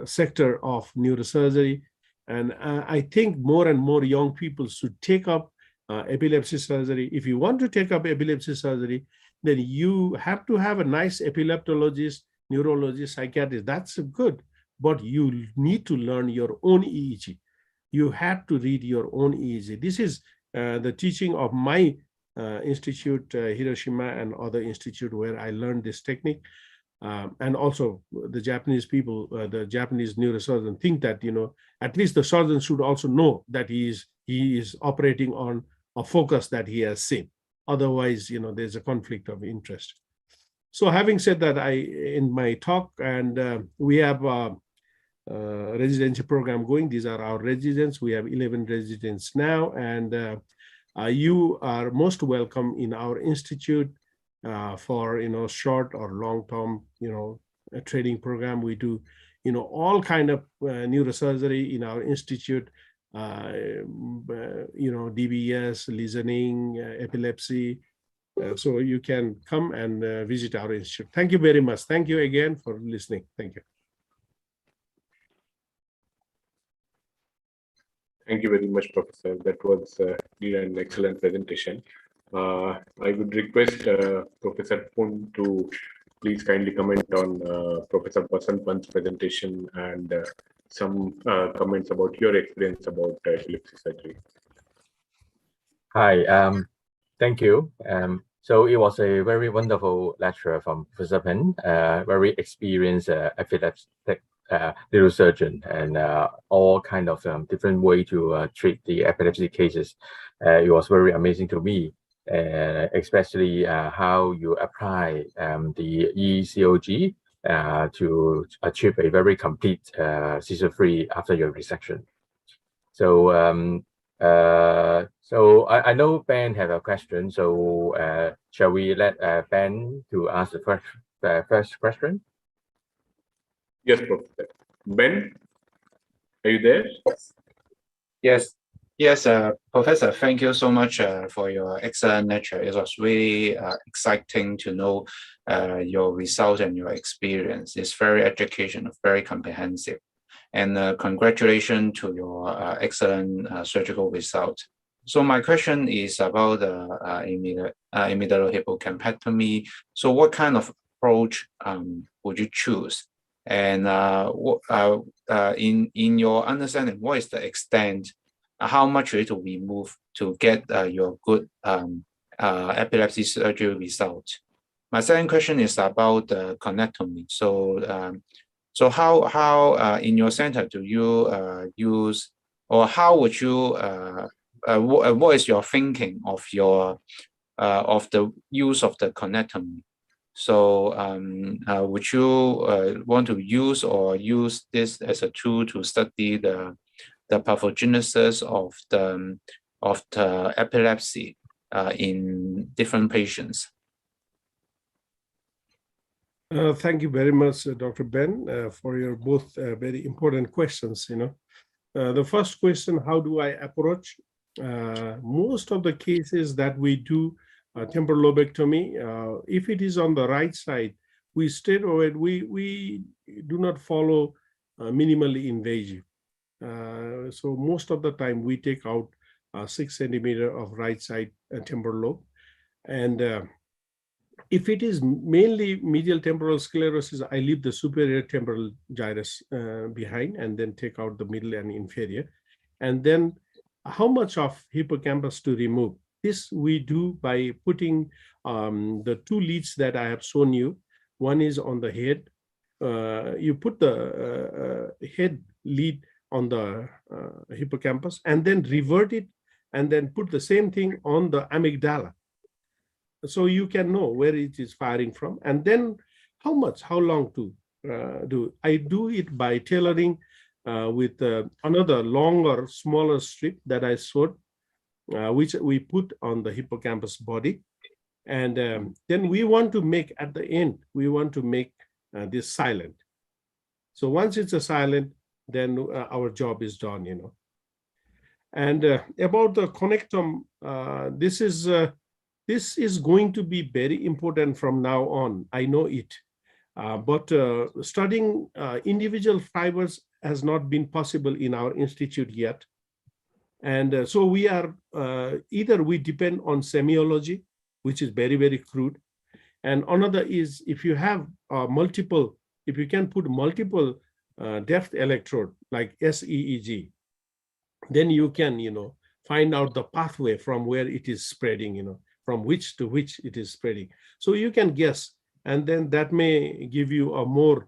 Speaker 5: sector of neurosurgery. And I think more and more young people should take up epilepsy surgery. If you want to take up epilepsy surgery, then you have to have a nice epileptologist, neurologist, psychiatrist. That's good, but you need to learn your own EEG. You have to read your own EEG. This is the teaching of my institute, Hiroshima, and other institute where I learned this technique. And also the Japanese people, the Japanese neurosurgeon think that, at least the surgeon should also know that he is operating on a focus that he has seen. Otherwise, there's a conflict of interest. So having said that, in my talk, and we have a residency program going. These are our residents. We have 11 residents now, and you are most welcome in our institute for short or long-term training program. We do all kind of neurosurgery in our institute. DBS, listening, epilepsy. So you can come and visit our institute. Thank you very much. Thank you again for listening. Thank you.
Speaker 1: Thank you very much, Professor. That was an excellent presentation. I would request Professor Pun to please kindly comment on Professor Pasanpan's presentation and some comments about your experience about epilepsy surgery.
Speaker 3: Hi, thank you. So it was a very wonderful lecture from Professor Pen, very experienced epileptic neurosurgeon, and all kind of different way to treat the epilepsy cases. It was very amazing to me, especially how you apply the ECOG to achieve a very complete seizure-free after your resection. So so I know Ben have a question. So shall we let Ben to ask the first question?
Speaker 1: Yes, Professor. Ben, are you there?
Speaker 4: Yes, Professor, thank you so much for your excellent lecture. It was really exciting to know your results and your experience. It's very educational, very comprehensive. And congratulations to your excellent surgical result. So my question is about immunohippocamectomy. So what kind of approach would you choose? And in your understanding, what is the extent, how much it will be moved to get your good epilepsy surgery result? My second question is about the connectomy. So how in your center do you use, or how would you what is your thinking of your of the use of the connectomy? So would you want to use this as a tool to study the pathogenesis of the epilepsy in different patients?
Speaker 5: Thank you very much, Dr. Ben, for your both very important questions. The first question, how do I approach? Most of the cases that we do temporal lobectomy, if it is on the right side, we straight away, we do not follow minimally invasive. So most of the time we take out 6 centimeter of right side temporal lobe. And if it is mainly medial temporal sclerosis, I leave the superior temporal gyrus behind and then take out the middle and inferior. And then how much of hippocampus to remove? This we do by putting the 2 leads that I have shown you. One is on the head. You put the head lead on the hippocampus and then revert it and then put the same thing on the amygdala. So you can know where it is firing from, and then how long to do. I do it by tailoring with another longer, smaller strip that I showed, which we put on the hippocampus body. And then we want to make, at the end, we want to make this silent. So once it's a silent, then our job is done, And about the connectum, this is going to be very important from now on. I know it. But studying individual fibers has not been possible in our institute yet. And so we are, either we depend on semiology, which is very, very crude. And another is if you have if you can put multiple depth electrode like SEEG, then you can, find out the pathway from where it is spreading, from which to which it is spreading. So you can guess, and then that may give you a more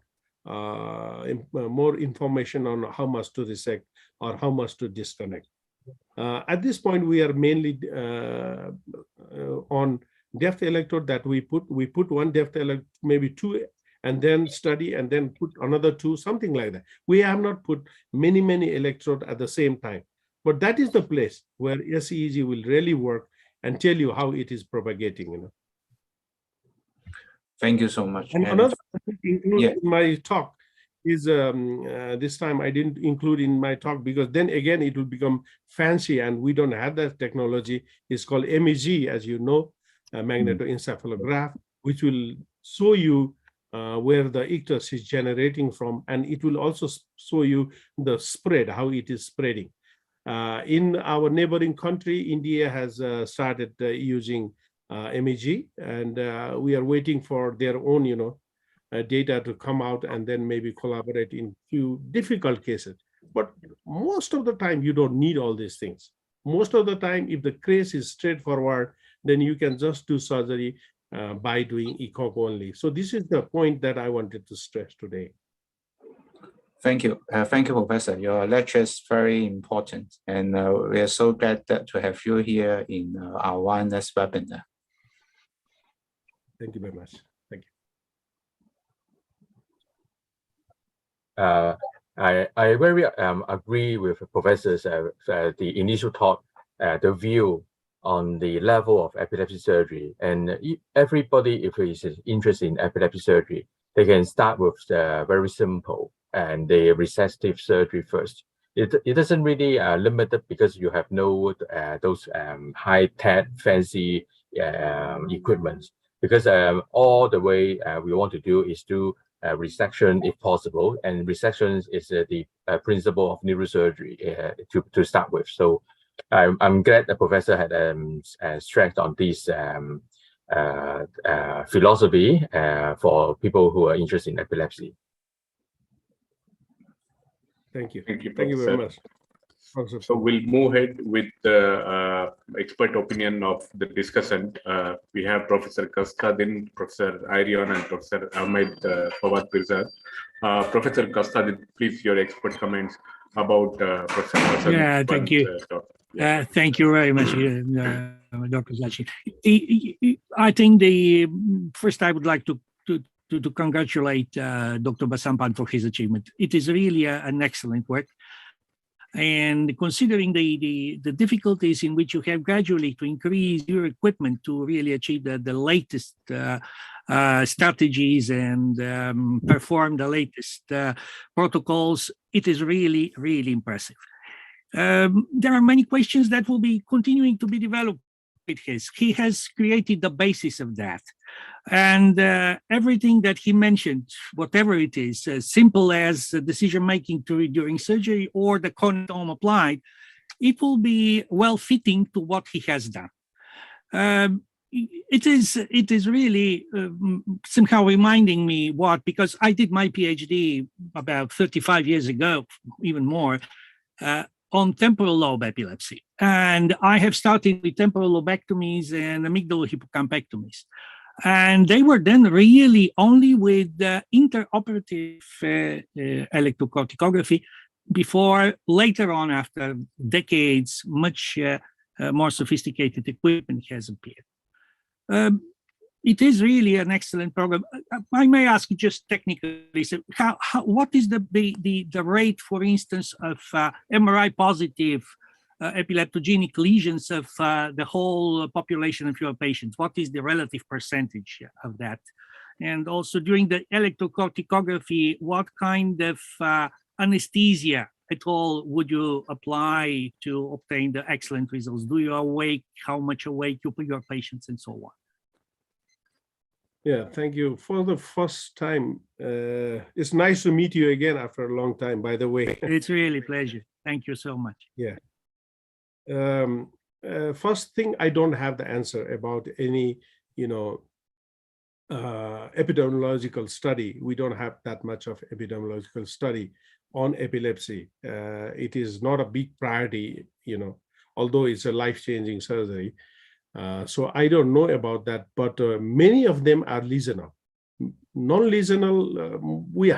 Speaker 5: information on how much to resect or how much to disconnect. At this point, we are mainly on depth electrode that we put. We put 1 depth electrode, maybe 2, and then study, and then put another 2, something like that. We have not put many electrodes at the same time. But that is the place where SEEG will really work and tell you how it is propagating.
Speaker 4: Thank you so much.
Speaker 5: And another thing in my talk is this time I didn't include in my talk because then again it will become fancy and we don't have that technology. It's called MEG, as you know, magnetoencephalograph, which will show you where the ictus is generating from, and it will also show you the spread, how it is spreading. In our neighboring country, India has started using MEG, and we are waiting for their own, data to come out and then maybe collaborate in few difficult cases. But most of the time, you don't need all these things. Most of the time, if the case is straightforward, then you can just do surgery by doing ECOG only. So this is the point that I wanted to stress today.
Speaker 4: Thank you. Thank you, Professor. Your lecture is very important, and we are so glad to have you here in our YNS webinar.
Speaker 5: Thank you very much. Thank you.
Speaker 3: I very agree with Professor's the initial talk, the view on the level of epilepsy surgery, and everybody, if is interested in epilepsy surgery, they can start with the very simple and the resective surgery first. It doesn't really limit it because you have no those high-tech fancy equipment, because all the way we want to do is do resection if possible, and resection is the principle of neurosurgery to start with. So I'm glad the professor had stressed on this philosophy for people who are interested in epilepsy.
Speaker 5: Thank you.
Speaker 1: Thank you,
Speaker 5: Thank you very
Speaker 1: Professor.
Speaker 5: much.
Speaker 1: So we'll move ahead with the expert opinion of the discussant. We have Professor Kastadin, Professor Irion, and Professor Ahmed Fawad Pirzad. Professor Kastadin, please, your expert comments about Professor Hasan.
Speaker 6: Yeah, thank you. Thank you very much, Dr. Zachi. I think first I would like to congratulate Dr. Basampan for his achievement. It is really an excellent work. And considering the difficulties in which you have gradually to increase your equipment to really achieve the latest strategies and perform the latest protocols, it is really, really impressive. There are many questions that will be continuing to be developed with his. He has created the basis of that. And everything that he mentioned, whatever it is, as simple as decision-making during surgery or the condom applied, it will be well-fitting to what he has done. It is really somehow reminding me because I did my PhD about 35 years ago, even more, on temporal lobe epilepsy. And I have started with temporal lobectomies and amygdalo hippocampectomies. And they were then really only with interoperative electrocorticography before later on, after decades, much more sophisticated equipment has appeared. It is really an excellent program. I may ask you just technically, so what is the rate, for instance, of MRI positive epileptogenic lesions of the whole population of your patients? What is the relative percentage of that? And also during the electrocorticography, what kind of anesthesia at all would you apply to obtain the excellent results? Do you awake? How much awake you put your patients, and so on?
Speaker 5: Yeah, thank you. For the first time, it's nice to meet you again after a long time, by the way.
Speaker 6: It's really a pleasure. Thank you so much.
Speaker 5: Yeah. First thing, I don't have the answer about any, epidemiological study. We don't have that much of epidemiological study on epilepsy. It is not a big priority, although it's a life-changing surgery. So I don't know about that, but many of them are lesional. Non-lesional, we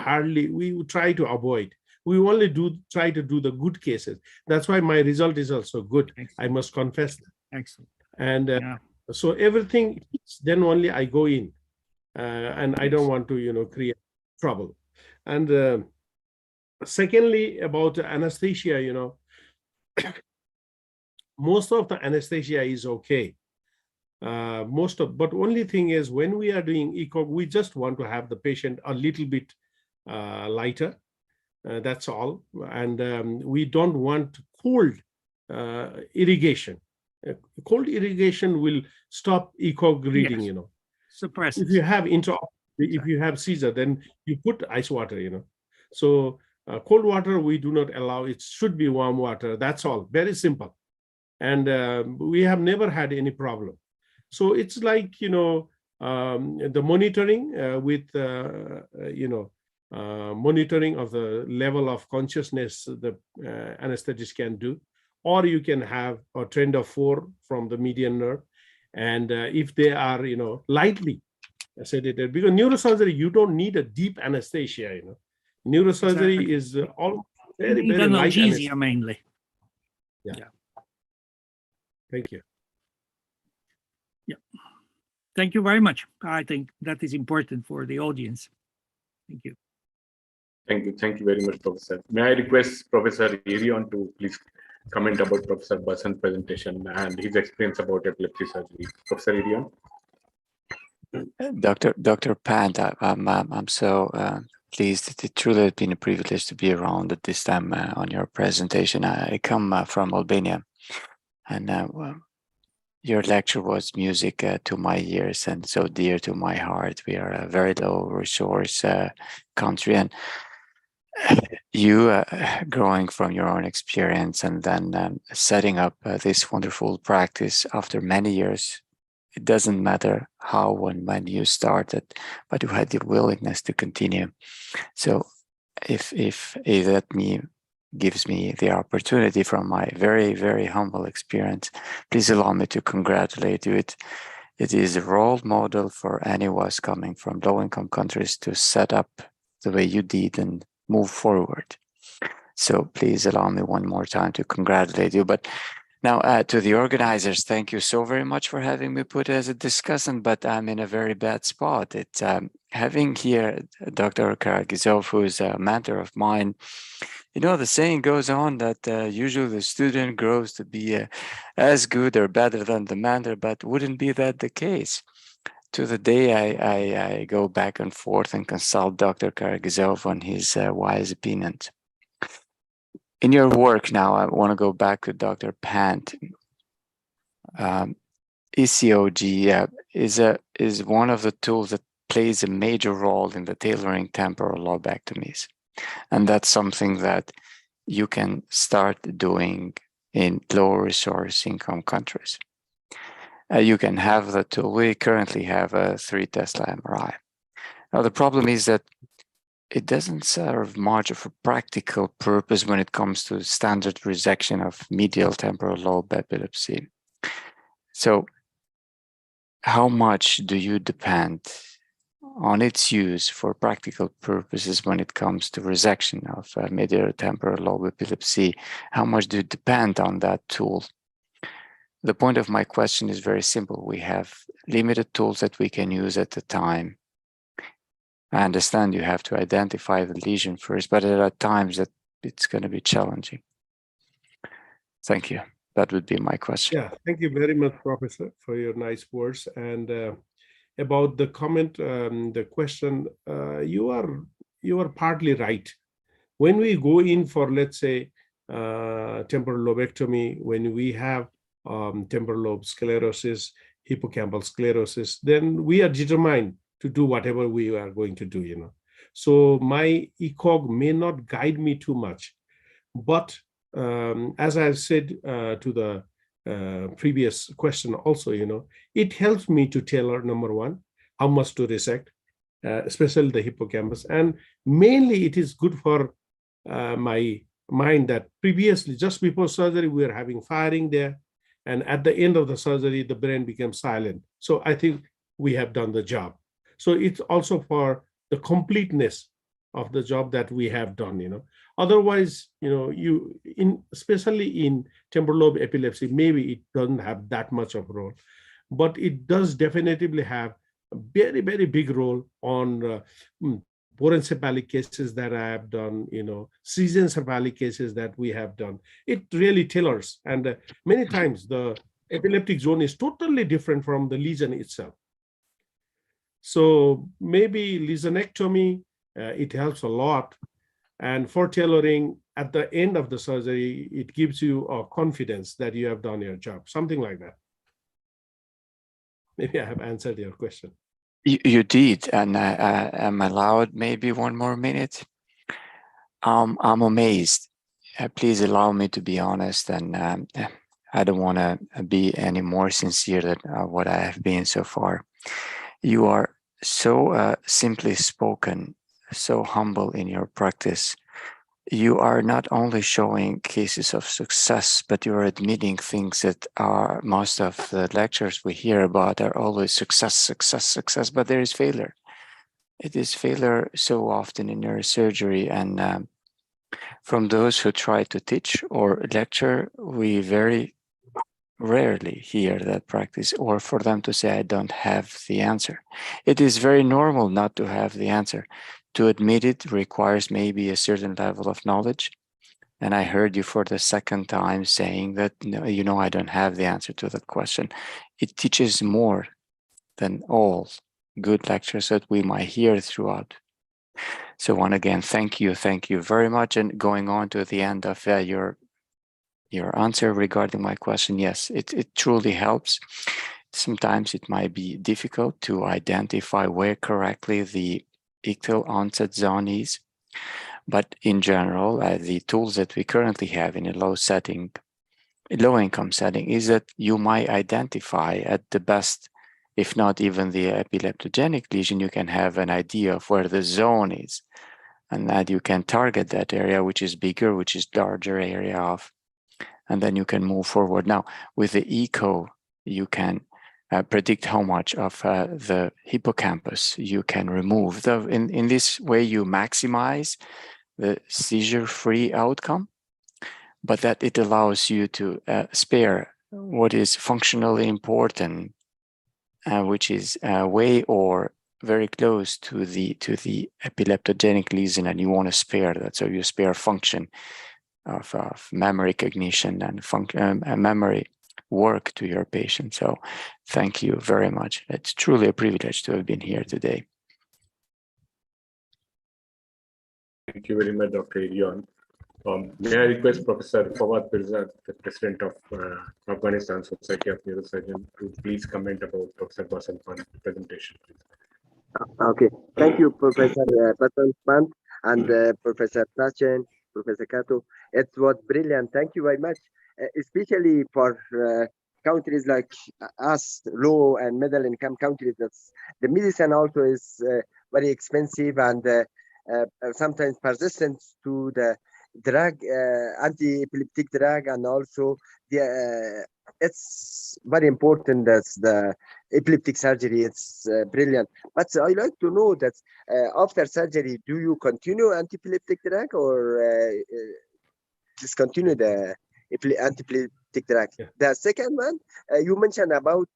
Speaker 5: try to avoid. We only try to do the good cases. That's why my result is also good.
Speaker 6: Excellent.
Speaker 5: I must confess that.
Speaker 6: Excellent.
Speaker 5: And so everything, then only I go in, and I don't want to, create trouble. And secondly, about anesthesia, most of the anesthesia is okay. But only thing is, when we are doing ECOG, we just want to have the patient a little bit lighter. That's all. And we don't want cold irrigation. Cold irrigation will stop ECOG reading,
Speaker 6: Yes. Suppress.
Speaker 5: If you have if you have seizure, then you put ice water, So cold water we do not allow. It should be warm water. That's all. Very simple. And we have never had any problem. So it's like, the monitoring with, monitoring of the level of consciousness the anesthetist can do, or you can have a trend of 4 from the median nerve. And if they are, lightly sedated, because neurosurgery, you don't need a deep anesthesia, Neurosurgery
Speaker 6: Exactly.
Speaker 5: is all very,
Speaker 6: Need
Speaker 5: very light
Speaker 6: analgesia
Speaker 5: anesthesia.
Speaker 6: mainly.
Speaker 5: Thank you.
Speaker 6: Thank you very much. I think that is important for the audience. Thank you.
Speaker 1: Thank you. Thank you very much, Professor. May I request Professor Irion to please comment about Professor Basan's presentation and his experience about epilepsy surgery. Professor Irion.
Speaker 7: Dr. Pant, I'm so pleased. It truly has been a privilege to be around at this time on your presentation. I come from Albania, and your lecture was music to my ears and so dear to my heart. We are a very low resource country, and you growing from your own experience and then setting up this wonderful practice after many years. It doesn't matter how and when you started, but you had the willingness to continue. So if that gives me the opportunity from my very, very humble experience, please allow me to congratulate you. It is a role model for any of us coming from low-income countries to set up the way you did and move forward. So please allow me one more time to congratulate you. But now, to the organizers, thank you so very much for having me put as a discussant, but I'm in a very bad spot. It's having here Dr. Karagizov, who is a mentor of mine. The saying goes on that usually the student grows to be as good or better than the mentor, but wouldn't be that the case? To the day I go back and forth and consult Dr. Karagizov on his wise opinions. In your work now, I want to go back to Dr. Pant. ECOG is one of the tools that plays a major role in the tailoring temporal lobectomies. And that's something that you can start doing in lower resource income countries. You can have the tool. We currently have a 3 Tesla MRI. Now, the problem is that it doesn't serve much of a practical purpose when it comes to standard resection of medial temporal lobe epilepsy. So how much do you depend on its use for practical purposes when it comes to resection of medial temporal lobe epilepsy? How much do you depend on that tool? The point of my question is very simple. We have limited tools that we can use at the time. I understand you have to identify the lesion first, but there are times that it's going to be challenging. Thank you. That would be my question.
Speaker 5: Yeah, thank you very much, Professor, for your nice words. And about the comment, the question, you are partly right. When we go in for, let's say, temporal lobectomy, when we have temporal lobe sclerosis, hippocampal sclerosis, then we are determined to do whatever we are going to do, So my ECOG may not guide me too much, but as I've said to the previous question also, it helps me to tailor, number one, how much to resect, especially the hippocampus. And mainly it is good for my mind that previously, just before surgery, we were having firing there. And at the end of the surgery, the brain became silent. So I think we have done the job. So it's also for the completeness of the job that we have done, Otherwise, especially in temporal lobe epilepsy, maybe it doesn't have that much of a role, but it does definitely have a very, very big role on porencephalic cases that I have done, schizencephalic cases that we have done. It really tailors, and many times the epileptic zone is totally different from the lesion itself. So maybe lesionectomy, it helps a lot. And for tailoring at the end of the surgery, it gives you a confidence that you have done your job, something like that. Maybe I have answered your question.
Speaker 7: You did, and I'm allowed maybe one more minute. I'm amazed. Please allow me to be honest, and I don't want to be any more sincere than what I have been so far. You are so simply spoken, so humble in your practice. You are not only showing cases of success, but you are admitting things that are most of the lectures we hear about are always success, success, success, but there is failure. It is failure so often in neurosurgery, and from those who try to teach or lecture, we very rarely hear that practice, or for them to say, I don't have the answer. It is very normal not to have the answer. To admit it requires maybe a certain level of knowledge. And I heard you for the second time saying that, no, I don't have the answer to that question. It teaches more than all good lectures that we might hear throughout. So once again, thank you very much. And going on to the end of your answer regarding my question, yes, it truly helps. Sometimes it might be difficult to identify where correctly the ictal onset zone is. But in general, the tools that we currently have in a low income setting is that you might identify at the best, if not even the epileptogenic lesion, you can have an idea of where the zone is, and that you can target that area, which is bigger, which is larger area of, and then you can move forward. Now, with the echo, you can predict how much of the hippocampus you can remove. In this way, you maximize the seizure-free outcome, but that it allows you to spare what is functionally important, which is way or very close to the epileptogenic lesion, and you want to spare that. So you spare function of memory cognition and memory work to your patient. So thank you very much. It's truly a privilege to have been here today.
Speaker 1: Thank you very much, Dr. Irion. May I request Professor Fawad Pirzad, the President of Afghanistan Society of Neurosurgeons, to please comment about Professor Basan's presentation, please.
Speaker 8: Okay, thank you, Professor Basan and Professor Tachen, Professor Kato. It was brilliant. Thank you very much, especially for countries like us, low and middle income countries. That's, the medicine also is very expensive and sometimes persistent to the drug, anti-epileptic drug, and also the it's very important that the epileptic surgery. It's brilliant, but I like to know that after surgery, do you continue anti-epileptic drug or discontinue the anti-epileptic drug?
Speaker 5: Yeah.
Speaker 8: The second one, you mentioned about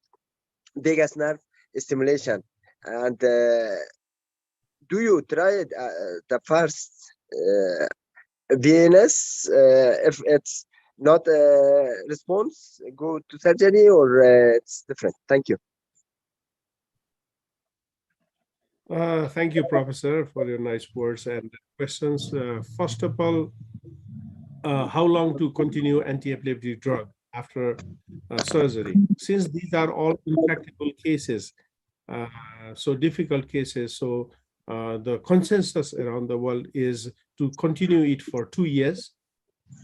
Speaker 8: vagus nerve stimulation, and do you try the first VNS? If it's not a response, go to surgery, or it's different? Thank you.
Speaker 5: Thank you, Professor, for your nice words and questions. First of all, how long to continue anti-epileptic drug after surgery? Since these are all intractable cases, so difficult cases, so the consensus around the world is to continue it for 2 years,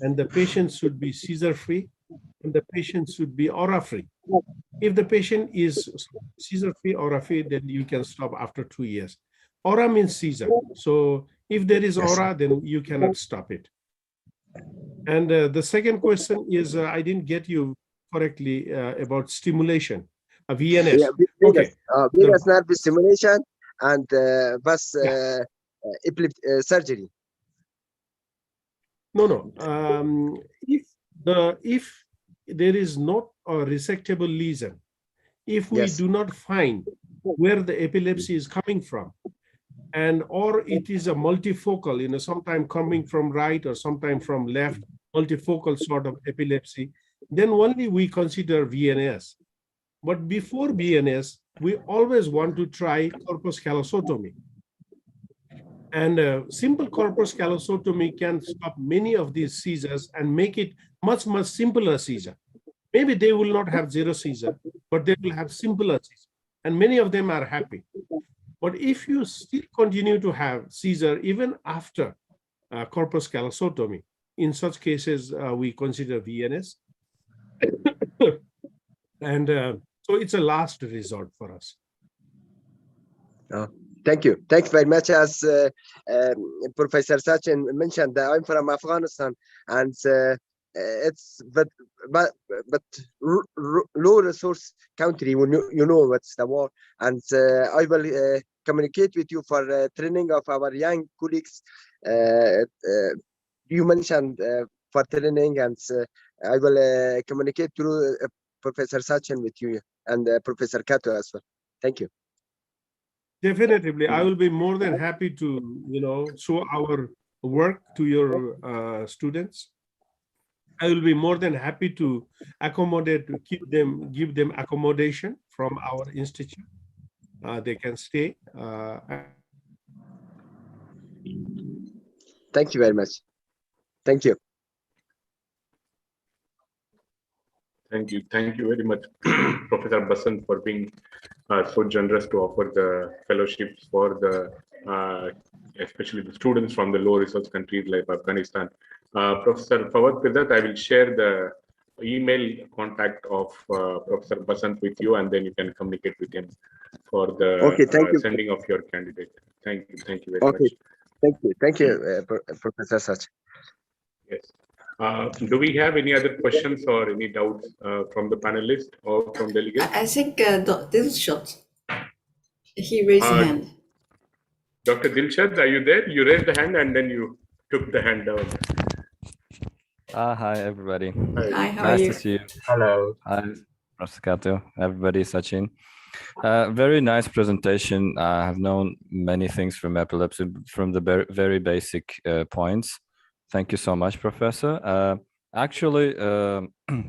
Speaker 5: and the patient should be seizure-free, and the patient should be aura-free. If the patient is seizure-free, aura-free, then you can stop after 2 years. Aura means seizure. So if there is aura, then you cannot stop it. And the second question is, I didn't get you correctly about stimulation, VNS.
Speaker 8: Yeah,
Speaker 5: Okay.
Speaker 8: vagus nerve stimulation and bus epileptic surgery.
Speaker 5: No. If there is not a resectable lesion, if we do not find where the epilepsy is coming from, and or it is a multifocal, sometime coming from right or sometime from left, multifocal sort of epilepsy, then only we consider VNS. But before VNS, we always want to try corpus callosotomy. And simple corpus callosotomy can stop many of these seizures and make it much, much simpler seizure. Maybe they will not have zero seizure, but they will have simpler seizure. And many of them are happy. But if you still continue to have seizure even after corpus callosotomy. In such cases, we consider VNS. And so it's a last resort for us.
Speaker 8: Thank you. Thanks very much. As Professor Sachin mentioned, I'm from Afghanistan, and it's but low resource country. You know what's the war, and I will communicate with you for training of our young colleagues. You mentioned for training, and I will communicate through Professor Sachin with you and Professor Kato as well. Thank you.
Speaker 5: Definitely, I will be more than happy to, show our work to your students. I will be more than happy to accommodate, to give them accommodation from our institute. They can stay.
Speaker 8: Thank you very much. Thank you.
Speaker 1: Thank you very much, Professor Basant, for being so generous to offer the fellowships for the especially the students from the low resource countries like Afghanistan. Professor Fawad, with that, I will share the email contact of Professor Basant with you, and then you can communicate with him for the sending of your candidate. Thank you very much.
Speaker 8: Thank you, Professor Sach.
Speaker 1: Yes. Do we have any other questions or any doubts from the panelists or from delegates?
Speaker 2: I think Dilshot, he raised a hand.
Speaker 1: Dr. Dilshad, are you there? You raised the hand and then you took the hand down.
Speaker 9: Hi, everybody.
Speaker 2: Hi, how are you?
Speaker 9: Nice to see you.
Speaker 3: Hello.
Speaker 9: Hi, Professor Kato, everybody, Sachin. Very nice presentation. I have known many things from epilepsy from the very basic points. Thank you so much, Professor. Actually,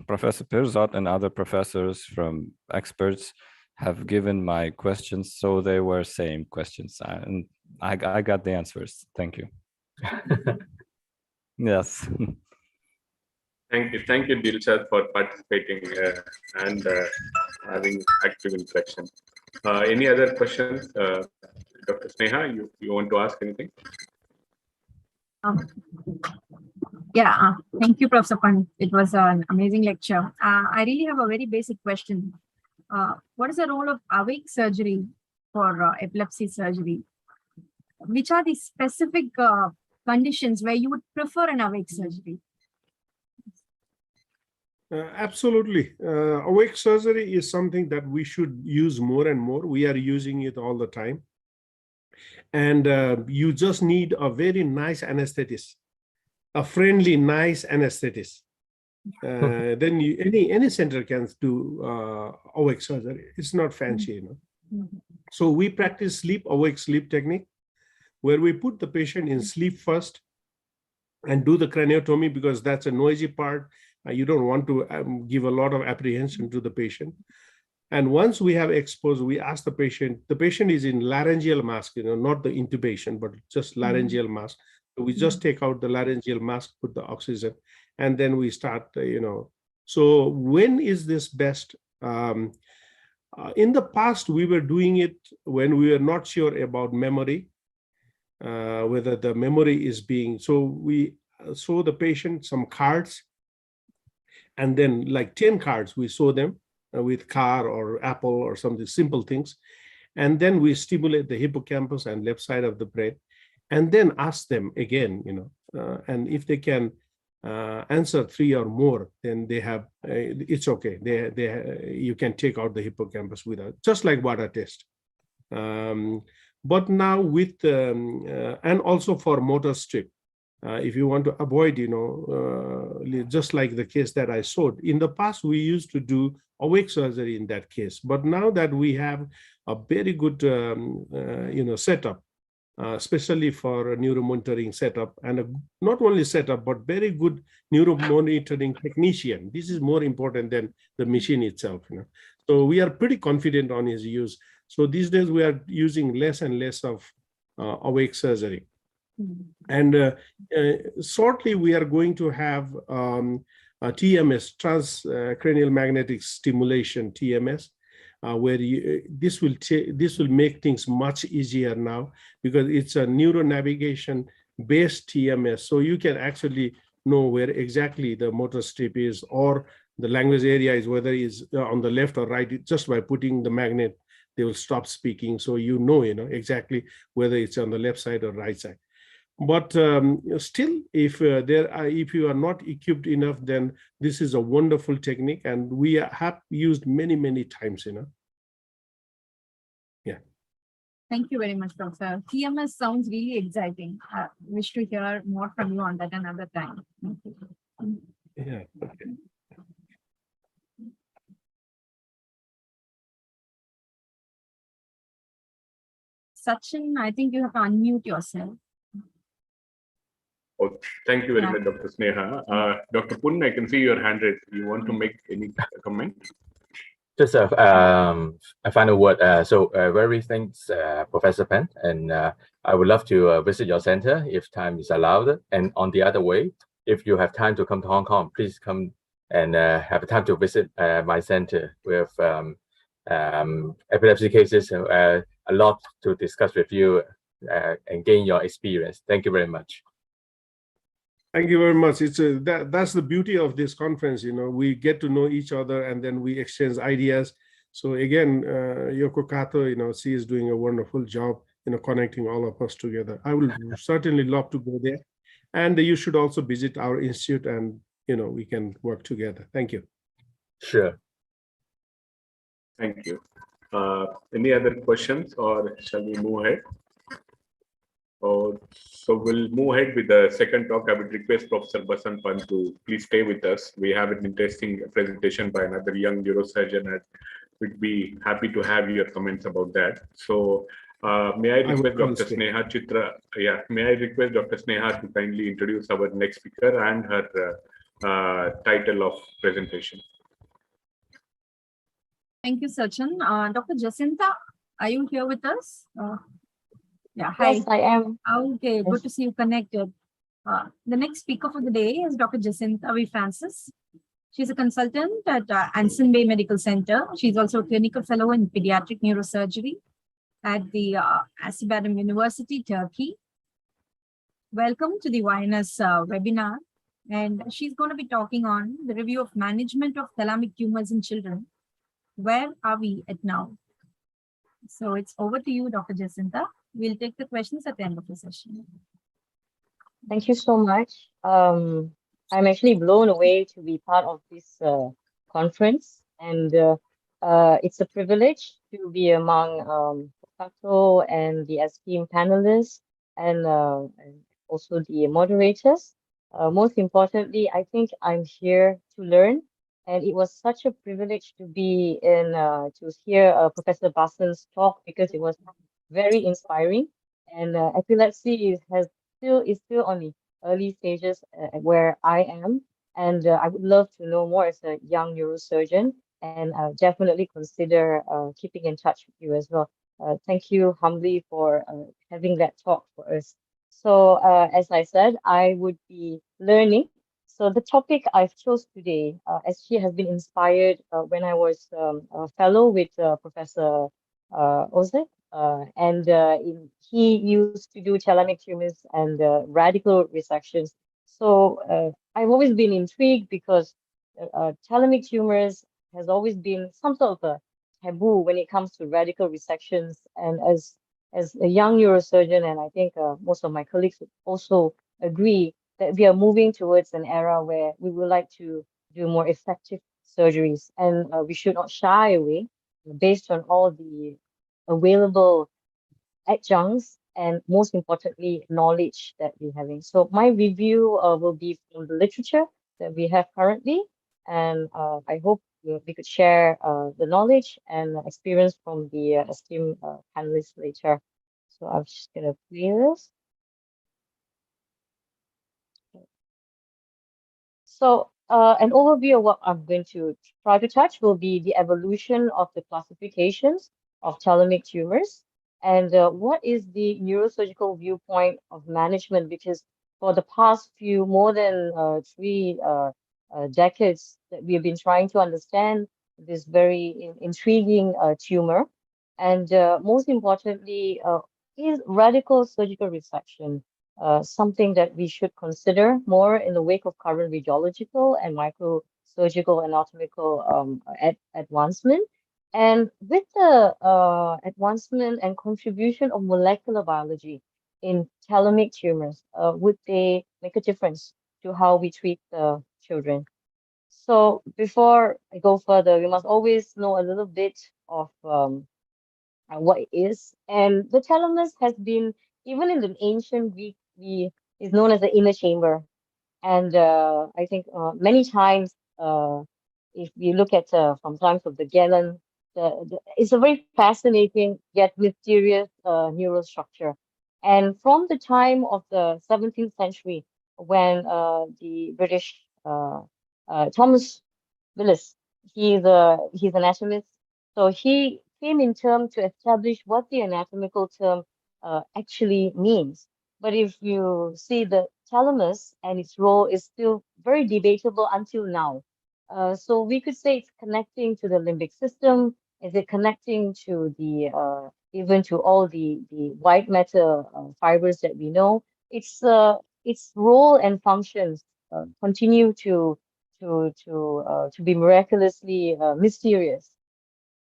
Speaker 9: Professor Pirzad and other professors from experts have given my questions, so they were same questions, and I got the answers. Thank you. Yes.
Speaker 1: Thank you, Dilshad, for participating and having active interaction. Any other questions, Dr. Sneha? You want to ask anything?
Speaker 10: Yeah, thank you, Professor Pan. It was an amazing lecture. I really have a very basic question. What is the role of awake surgery for epilepsy surgery? Which are the specific conditions where you would prefer an awake surgery?
Speaker 5: Absolutely. Awake surgery is something that we should use more and more. We are using it all the time. And you just need a very nice anesthetist, a friendly, nice anesthetist. Then any center can do awake surgery. It's not fancy, So we practice awake sleep technique, where we put the patient in sleep first and do the craniotomy, because that's a noisy part. You don't want to give a lot of apprehension to the patient. And once we have exposed, we ask the patient is in laryngeal mask, not the intubation, but just laryngeal mask. So we just take out the laryngeal mask, put the oxygen, and then we start, So when is this best? In the past, we were doing it when we were not sure about memory, whether the memory is being, so we show the patient some cards, and then like 10 cards, we show them with car or apple or something, simple things. And then we stimulate the hippocampus and left side of the brain, and then ask them again, and if they can answer 3 or more, then they have, it's okay. You can take out the hippocampus without, just like water test. But now with, and also for motor strip, if you want to avoid, just like the case that I showed, in the past, we used to do awake surgery in that case. But now that we have a very good, setup, especially for a neuromonitoring setup, and not only setup, but very good neuromonitoring technician. This is more important than the machine itself. So we are pretty confident on his use. So these days we are using less and less of awake surgery. And shortly we are going to have a TMS, transcranial magnetic stimulation, TMS, where this will make things much easier now, because it's a neuronavigation based TMS. So you can actually know where exactly the motor strip is, or the language area is, whether it's on the left or right. Just by putting the magnet, they will stop speaking. So you know exactly whether it's on the left side or right side. But still, if if you are not equipped enough, then this is a wonderful technique, and we have used many times. Yeah.
Speaker 10: Thank you very much, Professor. TMS sounds really exciting. I wish to hear more from you on that another time. Thank you.
Speaker 5: Yeah. Okay.
Speaker 10: Sachin, I think you have to unmute yourself.
Speaker 1: Oh, thank you very much, Dr. Sneha. Dr. Pun, I can see your hand raised. You want to make any comment?
Speaker 3: Just a final word. Very thanks, Professor Pen, and I would love to visit your center if time is allowed. And on the other way, if you have time to come to Hong Kong, please come and have time to visit my center. We have epilepsy cases, a lot to discuss with you and gain your experience. Thank you very much.
Speaker 5: Thank you very much. It's that's the beauty of this conference. We get to know each other, and then we exchange ideas. So again, Yoko Kato, she is doing a wonderful job, connecting all of us together. I will certainly love to go there, and you should also visit our institute, and we can work together. Thank you.
Speaker 3: Sure.
Speaker 1: Thank you. Any other questions, or shall we move ahead? So we'll move ahead with the second talk. I would request Professor Basant Pant to please stay with us. We have an interesting presentation by another young neurosurgeon, and we'd be happy to have your comments about that. So may I request Dr. Sneha Chitra? Yeah, may I request Dr. Sneha to kindly introduce our next speaker and her title of presentation.
Speaker 10: Thank you, Sachin. Dr. Jacinta, are you here with us? Yeah, hi.
Speaker 11: Yes, I am.
Speaker 10: Okay,
Speaker 11: Yes.
Speaker 10: good to see you connected. The next speaker for the day is Dr. Jacinta V. Francis. She's a consultant at Anson Bay Medical Center. She's also a clinical fellow in pediatric neurosurgery at the Acibadem University, Turkey. Welcome to the YNS webinar. And she's going to be talking on the review of management of thalamic tumors in children. Where are we at now? So it's over to you, Dr. Jacinta. We'll take the questions at the end of the session.
Speaker 11: Thank you so much. I'm actually blown away to be part of this conference, and it's a privilege to be among Kato and the esteemed panelists and also the moderators. Most importantly, I think I'm here to learn, and it was such a privilege to be in to hear Professor Basant's talk, because it was very inspiring. And epilepsy is still on the early stages where I am, and I would love to know more as a young neurosurgeon, and definitely consider keeping in touch with you as well. Thank you humbly for having that talk for us. So as I said, I would be learning. So the topic I've chose today, as she has been inspired when I was a fellow with Professor Oze, and he used to do thalamic tumors and radical resections. So I've always been intrigued, because thalamic tumors has always been some sort of a taboo when it comes to radical resections. And as a young neurosurgeon, and I think most of my colleagues would also agree, that we are moving towards an era where we would like to do more effective surgeries, and we should not shy away based on all the available adjuncts and, most importantly, knowledge that we're having. So my review will be from the literature that we have currently, and I hope we could share the knowledge and experience from the esteemed panelists later. So I'm just going to play this. So an overview of what I'm going to try to touch will be the evolution of the classifications of thalamic tumors, and what is the neurosurgical viewpoint of management, because for the past more than 3 decades that we have been trying to understand this very intriguing tumor. And most importantly, is radical surgical resection something that we should consider more in the wake of current radiological and microsurgical anatomical advancement. And with the advancement and contribution of molecular biology in thalamic tumors, would they make a difference to how we treat the children? So before I go further, we must always know a little bit of what it is. And the thalamus has been, even in the ancient Greek, is known as the inner chamber. And I think many times, if you look at from times of the Galen, it's a very fascinating yet mysterious neural structure. And from the time of the 17th century, when the British Thomas Willis, he's an anatomist, so he came in term to establish what the anatomical term actually means. But if you see the thalamus and its role is still very debatable until now. So we could say it's connecting to the limbic system. Is it connecting to the even to all the white matter fibers that we know? Its role and functions continue to be miraculously mysterious.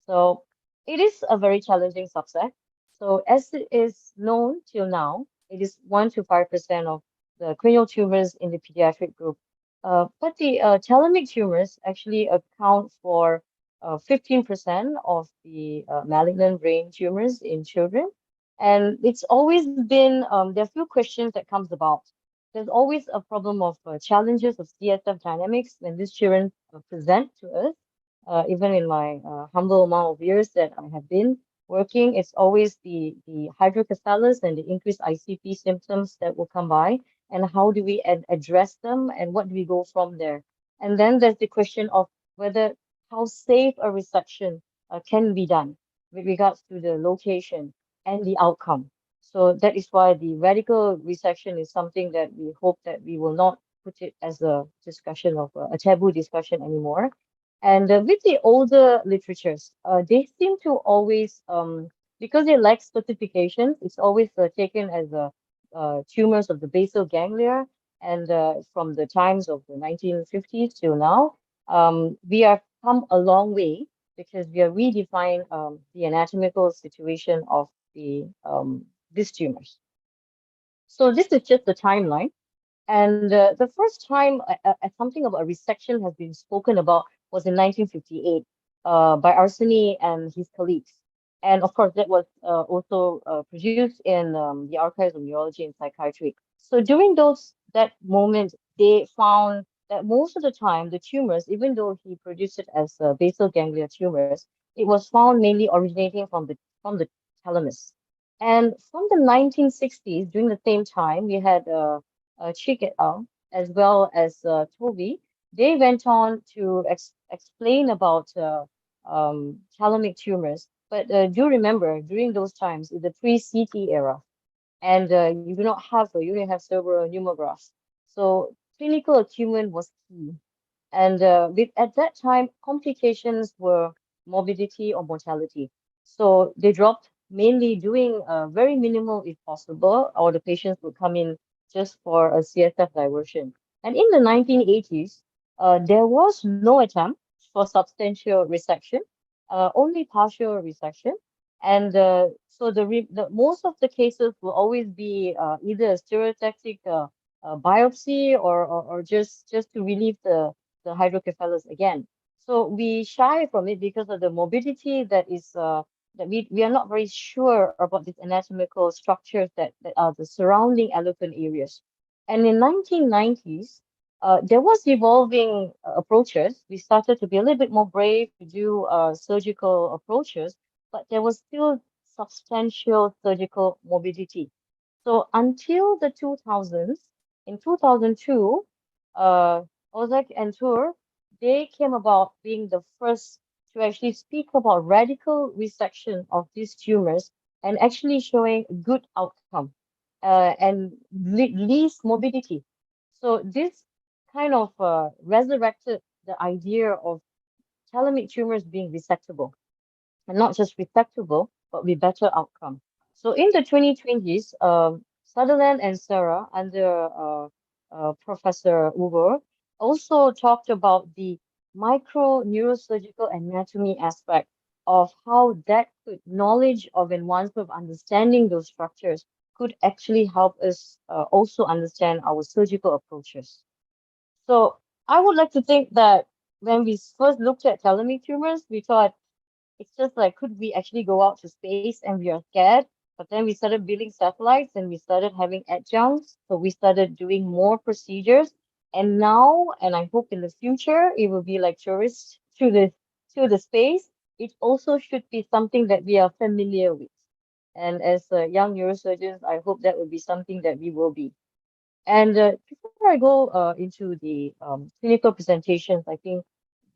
Speaker 11: So it is a very challenging subset. So as it is known till now, it is 1 to 5% of the cranial tumors in the pediatric group. But the thalamic tumors actually account for 15% of the malignant brain tumors in children. And it's always been, there are few questions that comes about. There's always a problem of challenges of CSF dynamics when these children present to us. Even in my humble amount of years that I have been working, it's always the hydrocephalus and the increased ICP symptoms that will come by, and how do we address them, and what do we go from there? And then there's the question of whether how safe a resection can be done with regards to the location and the outcome. So that is why the radical resection is something that we hope that we will not put it as a discussion of a taboo discussion anymore. And with the older literatures, they seem to always, because they lack specifications, it's always taken as tumors of the basal ganglia. And from the times of the 1950s till now, we have come a long way because we are redefining the anatomical situation of these tumors. So this is just the timeline. And the first time something about a resection has been spoken about was in 1958 by Arseny and his colleagues. And of course, that was also produced in the Archives of Neurology and Psychiatry. So during that moment, they found that most of the time, the tumors, even though he produced it as basal ganglia tumors, it was found mainly originating from the thalamus. And from the 1960s, during the same time, we had Chick et al., as well as Toby. They went on to explain about thalamic tumors. But do remember, during those times, in the pre-CT era, and you didn't have cerebral pneumographs. So clinical acumen was key. And at that time, complications were morbidity or mortality. So they dropped, mainly doing very minimal if possible, or the patients would come in just for a CSF diversion. And in the 1980s, there was no attempt for substantial resection, only partial resection. And so most of the cases will always be either a stereotactic biopsy or just to relieve the hydrocephalus again. So we shy from it because of the morbidity that is that we are not very sure about these anatomical structures that are the surrounding eloquent areas. And in 1990s, there was evolving approaches. We started to be a little bit more brave to do surgical approaches, but there was still substantial surgical morbidity. So until the 2000s, in 2002, Ozak and Tur, they came about being the first to actually speak about radical resection of these tumors and actually showing good outcome and least morbidity. So this kind of resurrected the idea of thalamic tumors being resectable, and not just resectable, but with better outcome. So in the 2020s, Sutherland and Sarah under Professor Uber also talked about the micro neurosurgical anatomy aspect of how that knowledge of and once of understanding those structures could actually help us also understand our surgical approaches. So I would like to think that when we first looked at telomere tumors, we thought it's just like, could we actually go out to space and we are scared? But then we started building satellites and we started having adjuncts. So we started doing more procedures. And now, and I hope in the future, it will be like tourists to the space. It also should be something that we are familiar with. And as young neurosurgeons, I hope that will be something that we will be. And before I go into the clinical presentations, I think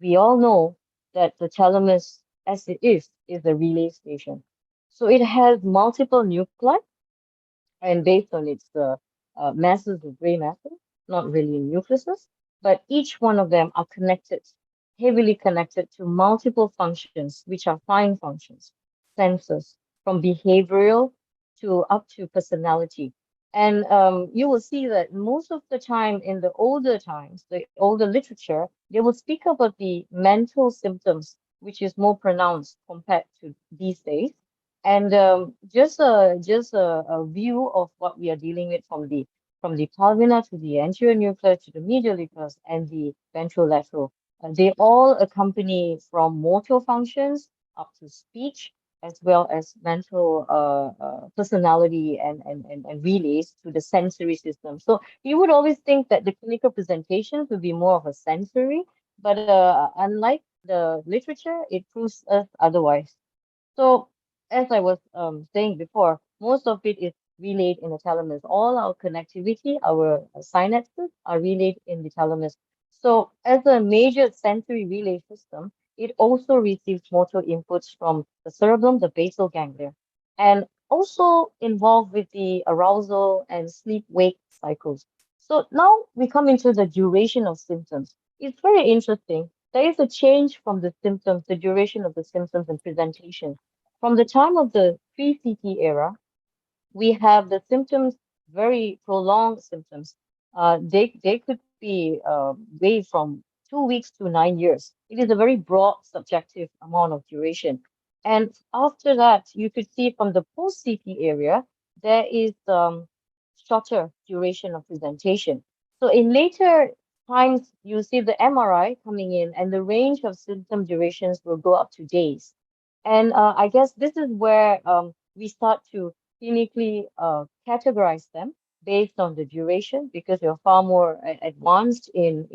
Speaker 11: we all know that the thalamus, as it is a relay station. So it has multiple nuclei, and based on its masses of gray matter, not really nucleuses, but each one of them are connected, heavily connected to multiple functions, which are fine functions, sensors, from behavioral to up to personality. And you will see that most of the time in the older times, the older literature, they will speak about the mental symptoms, which is more pronounced compared to these days. And just a view of what we are dealing with from the pulvinar to the anterior nucleus to the medial nucleus and the ventrolateral. They all accompany from motor functions up to speech, as well as mental personality and relays to the sensory system. So you would always think that the clinical presentations would be more of a sensory, but unlike the literature, it proves us otherwise. So as I was saying before, most of it is relayed in the thalamus. All our connectivity, our synapses are relayed in the thalamus. So as a major sensory relay system, it also receives motor inputs from the cerebellum, the basal ganglia, and also involved with the arousal and sleep-wake cycles. So now we come into the duration of symptoms. It's very interesting. There is a change from the symptoms, the duration of the symptoms and presentation. From the time of the pre-CT era, we have the symptoms, very prolonged symptoms. They could be way from 2 weeks to 9 years. It is a very broad subjective amount of duration. And after that, you could see from the post-CT area, there is shorter duration of presentation. So in later times, you see the MRI coming in and the range of symptom durations will go up to days. And I guess this is where we start to clinically categorize them based on the duration, because you're far more advanced in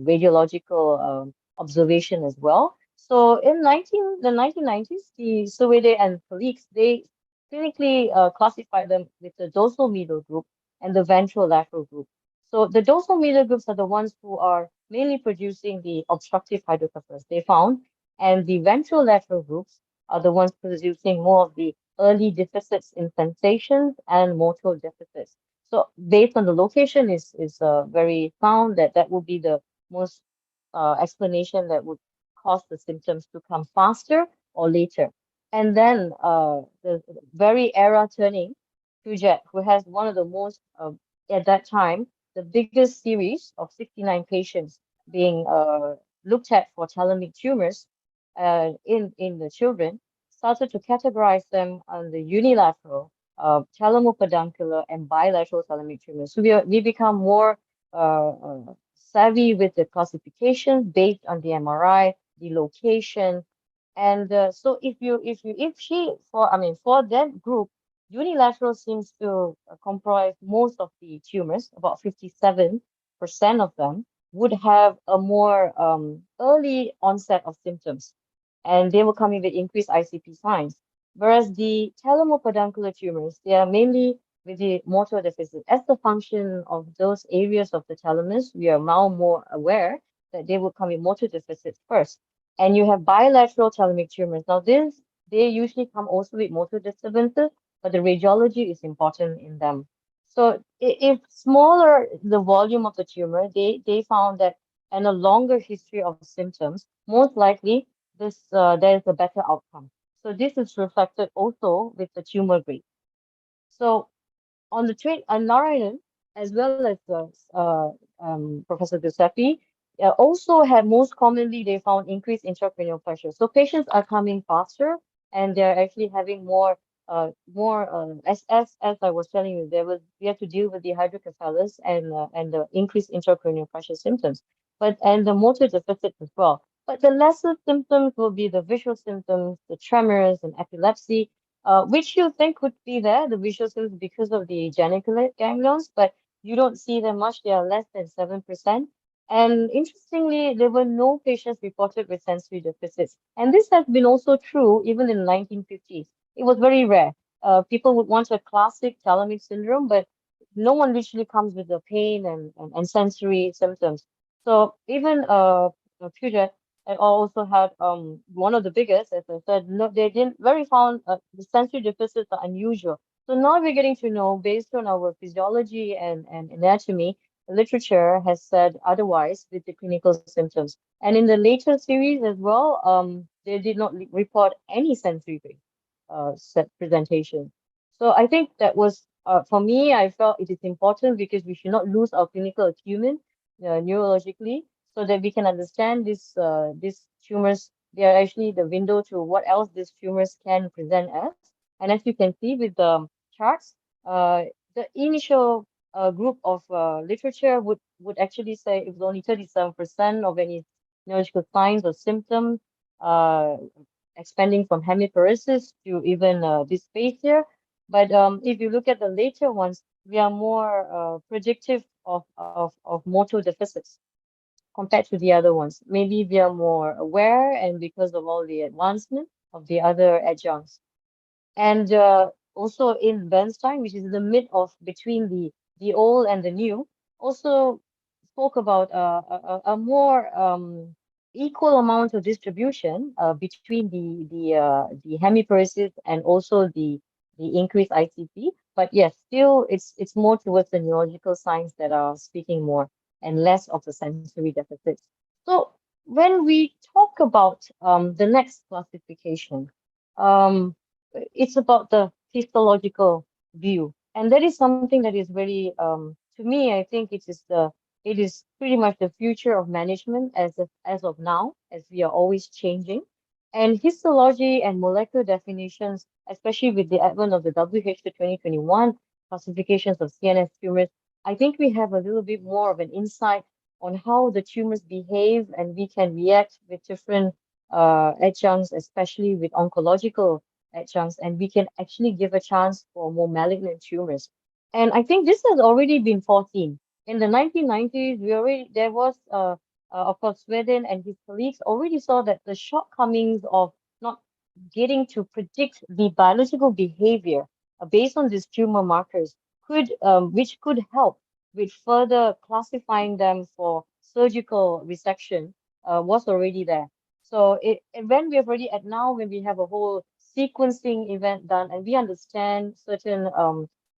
Speaker 11: radiological observation as well. So in the 1990s, the Suede and colleagues, they clinically classified them with the dorsal medial group and the ventrolateral group. So the dorsal medial groups are the ones who are mainly producing the obstructive hydrocephalus they found, and the ventrolateral groups are the ones producing more of the early deficits in sensations and motor deficits. So based on the location is very found that that would be the most explanation that would cause the symptoms to come faster or later. And then the very era turning Puget, who has one of the most, at that time, the biggest series of 69 patients being looked at for thalamic tumors in the children, started to categorize them on the unilateral, thalamo-peduncular, and bilateral thalamic tumors. So we become more savvy with the classification based on the MRI, the location, and so for that group, unilateral seems to comprise most of the tumors, about 57% of them would have a more early onset of symptoms, and they will come in with increased ICP signs. Whereas the thalamo-peduncular tumors, they are mainly with the motor deficit. As the function of those areas of the thalamus, we are now more aware that they will come in motor deficits first. And you have bilateral thalamic tumors. Now, they usually come also with motor disturbances, but the radiology is important in them. So if smaller the volume of the tumor, they found that, and a longer history of symptoms, most likely there is a better outcome. So this is reflected also with the tumor grade. So on the Narayanan, as well as Professor Giuseppe, also have most commonly they found increased intracranial pressure. So patients are coming faster, and they're actually having more as I was telling you, we have to deal with the hydrocephalus and the increased intracranial pressure symptoms, and the motor deficit as well. But the lesser symptoms will be the visual symptoms, the tremors and epilepsy, which you think would be there, the visual symptoms, because of the geniculate ganglions, but you don't see them much. They are less than 7%. And interestingly, there were no patients reported with sensory deficits. And this has been also true even in the 1950s. It was very rare. People would want a classic thalamic syndrome, but no one usually comes with the pain and sensory symptoms. So even Puget also had one of the biggest, as I said, no, they didn't very found the sensory deficits are unusual. So now we're getting to know, based on our physiology and anatomy, the literature has said otherwise with the clinical symptoms. And in the later series as well, they did not report any sensory presentation. So I think that was, for me, I felt it is important because we should not lose our clinical acumen neurologically, so that we can understand these tumors. They are actually the window to what else these tumors can present as. And as you can see with the charts, the initial group of literature would actually say it was only 37% of any neurological signs or symptoms, expanding from hemiparesis to even dysphagia. But if you look at the later ones, we are more predictive of motor deficits compared to the other ones. Maybe we are more aware, and because of all the advancement of the other adjuncts. And also in Bernstein, which is the mid of between the old and the new, also spoke about a more equal amount of distribution between the hemiparesis and also the increased ICP. But yes, still it's more towards the neurological signs that are speaking more and less of the sensory deficits. So when we talk about the next classification, it's about the histological view, and that is something that is very to me, I think it is pretty much the future of management as of now, as we are always changing. And histology and molecular definitions, especially with the advent of the WHO 2021 classifications of CNS tumors, I think we have a little bit more of an insight on how the tumors behave, and we can react with different adjuncts, especially with oncological adjuncts, and we can actually give a chance for more malignant tumors. And I think this has already been foreseen. In the 1990s, there was, of course, Sweden and his colleagues already saw that the shortcomings of not getting to predict the biological behavior based on these tumor markers which could help with further classifying them for surgical resection, was already there. So when we've already when we have a whole sequencing event done, and we understand certain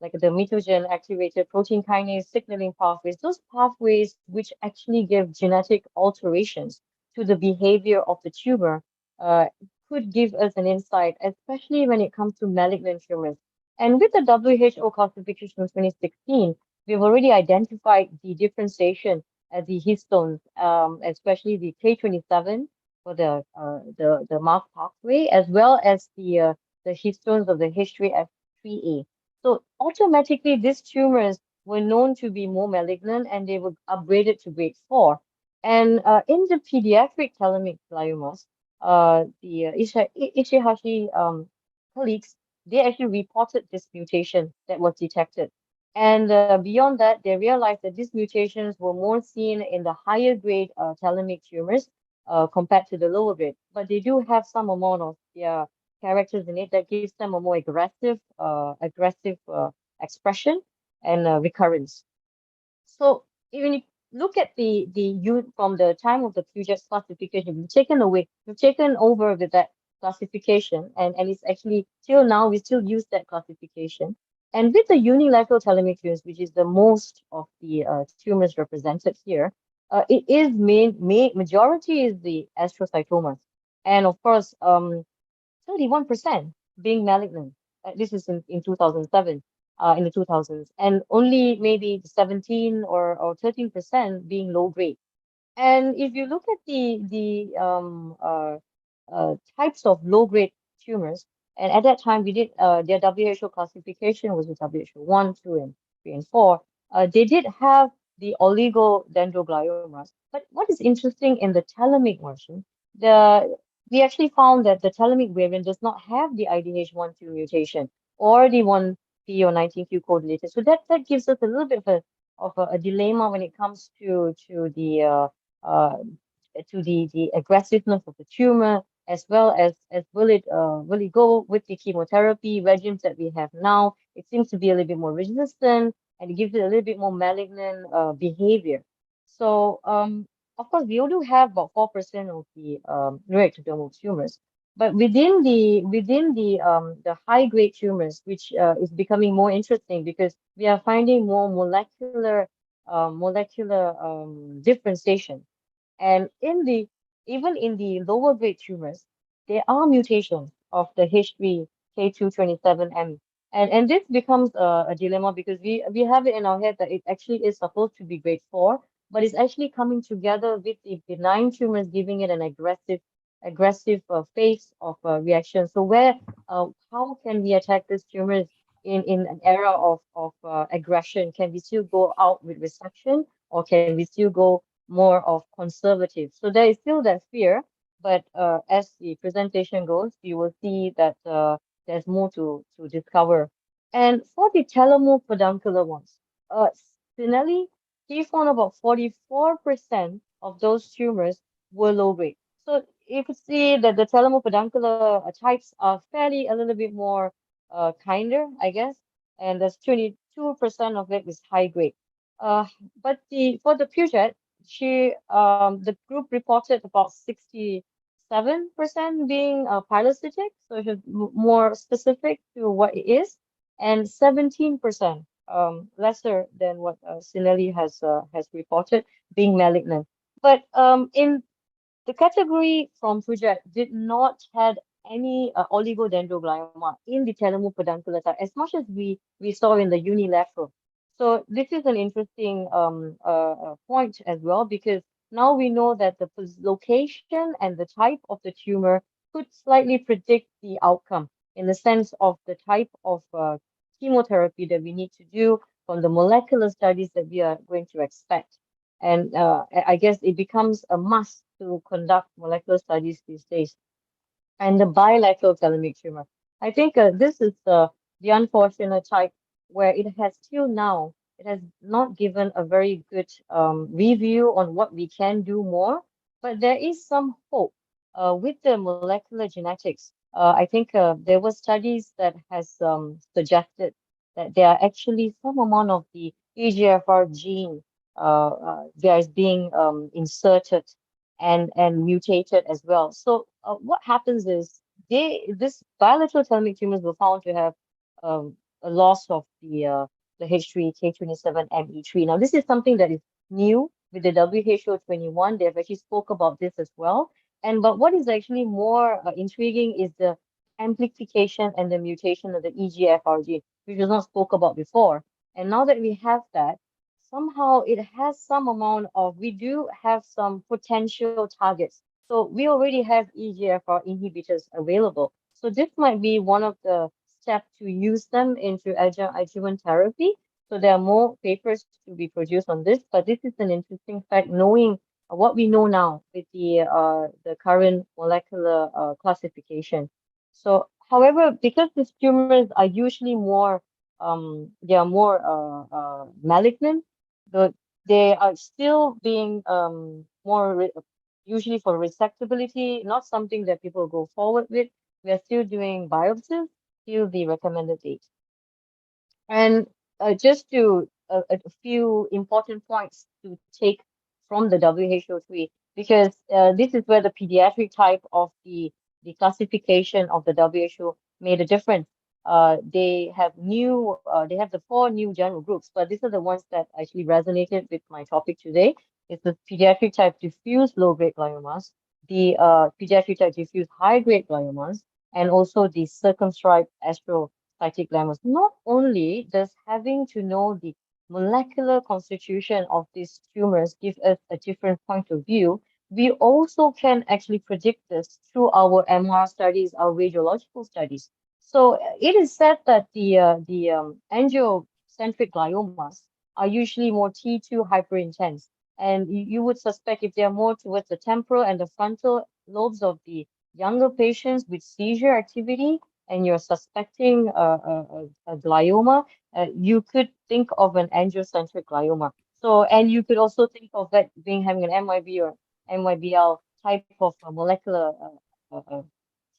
Speaker 11: like the mitogen activated protein kinase signaling pathways, those pathways which actually give genetic alterations to the behavior of the tumor, could give us an insight, especially when it comes to malignant tumors. And with the WHO classification of 2016, we've already identified the differentiation at the histones, especially the K27 for the MARC pathway, as well as the histones of the H3F3A. So automatically, these tumors were known to be more malignant, and they were upgraded to grade 4. And in the pediatric thalamic gliomas, the Ichihashi colleagues, they actually reported this mutation that was detected. And beyond that, they realized that these mutations were more seen in the higher grade thalamic tumors compared to the lower grade. But they do have some amount of their characters in it that gives them a more aggressive expression and recurrence. So even if you look at from the time of the Puget classification, we've taken over with that classification, and it's actually till now we still use that classification. And with the unilateral thalamic tumors, which is the most of the tumors represented here, it is majority is the astrocytomas, and of course 31% being malignant. This is in 2007. in the 2000s, and only maybe 17 or 13% being low grade. And if you look at the types of low grade tumors, and at that time we did their WHO classification was with WHO 1, 2, and 3 and 4. They did have the oligodendrogliomas. But what is interesting in the thalamic version, we actually found that the thalamic variant does not have the IDH1/2 mutation or the 1P or 19q codulated. So that gives us a little bit of a dilemma when it comes to uh, the aggressiveness of the tumor, as well as will it go with the chemotherapy regimens that we have now. It seems to be a little bit more resistant, and it gives it a little bit more malignant behavior. So of course we do have about 4% of the neuroectodermal tumors, but within the high grade tumors, which is becoming more interesting because we are finding more molecular differentiation. And even in the lower grade tumors, there are mutations of the H3 K227M. And this becomes a dilemma because we have it in our head that it actually is supposed to be grade 4, but it's actually coming together with the benign tumors, giving it an aggressive phase of reaction. So how can we attack these tumors in an era of aggression? Can we still go out with resection, or can we still go more of conservative? So there is still that fear, but as the presentation goes, you will see that there's more to discover. And for the thalamopedunculae ones, Spinelli, he found about 44% of those tumors were low grade. So you could see that the thalamopedunculae types are fairly a little bit more kinder, I guess, and there's 22% of it is high grade. But for the puget, the group reported about 67% being pilocytic, so it is more specific to what it is, and 17% lesser than what Sinelli has reported being malignant. But in the category from Puget did not had any oligodendroglioma in the thalamopedunculae type, as much as we saw in the unilateral. So this is an interesting point as well, because now we know that the location and the type of the tumor could slightly predict the outcome in the sense of the type of chemotherapy that we need to do from the molecular studies that we are going to expect. And I guess it becomes a must to conduct molecular studies these days. And the bilateral thalamic tumor, I think this is the unfortunate type where it has till now, it has not given a very good review on what we can do more, but there is some hope with the molecular genetics. I think there were studies that has suggested that there are actually some amount of the EGFR gene there is being inserted and mutated as well. So what happens is this bilateral thalamic tumors were found to have a loss of the H3 K27ME3. Now this is something that is new with the WHO 21. They've actually spoke about this as well. But what is actually more intriguing is the amplification and the mutation of the EGFR gene, which was not spoke about before. And now that we have that, somehow it has some amount of, we do have some potential targets. So we already have EGFR inhibitors available. So this might be one of the steps to use them into adjuvant therapy. So there are more papers to be produced on this, but this is an interesting fact, knowing what we know now with the current molecular classification. So, however, because these tumors are usually more they are more malignant, they are still being more usually for resectability, not something that people go forward with. We are still doing biopsies till the recommended date. And just to a few important points to take from the WHO3, because this is where the pediatric type of the classification of the WHO made a difference. They have the 4 new general groups, but these are the ones that actually resonated with my topic today. It's the pediatric type diffuse low-grade gliomas, the pediatric type diffuse high-grade gliomas, and also the circumscribed cytoglamas. Not only does having to know the molecular constitution of these tumors give us a different point of view, we also can actually predict this through our MR studies, our radiological studies. So it is said that the angiocentric gliomas are usually more T2 hyperintense. And you would suspect if they are more towards the temporal and the frontal lobes of the younger patients with seizure activity, and you're suspecting a glioma, you could think of an angiocentric glioma. So, and you could also think of that being having an MYB or MYBL type of molecular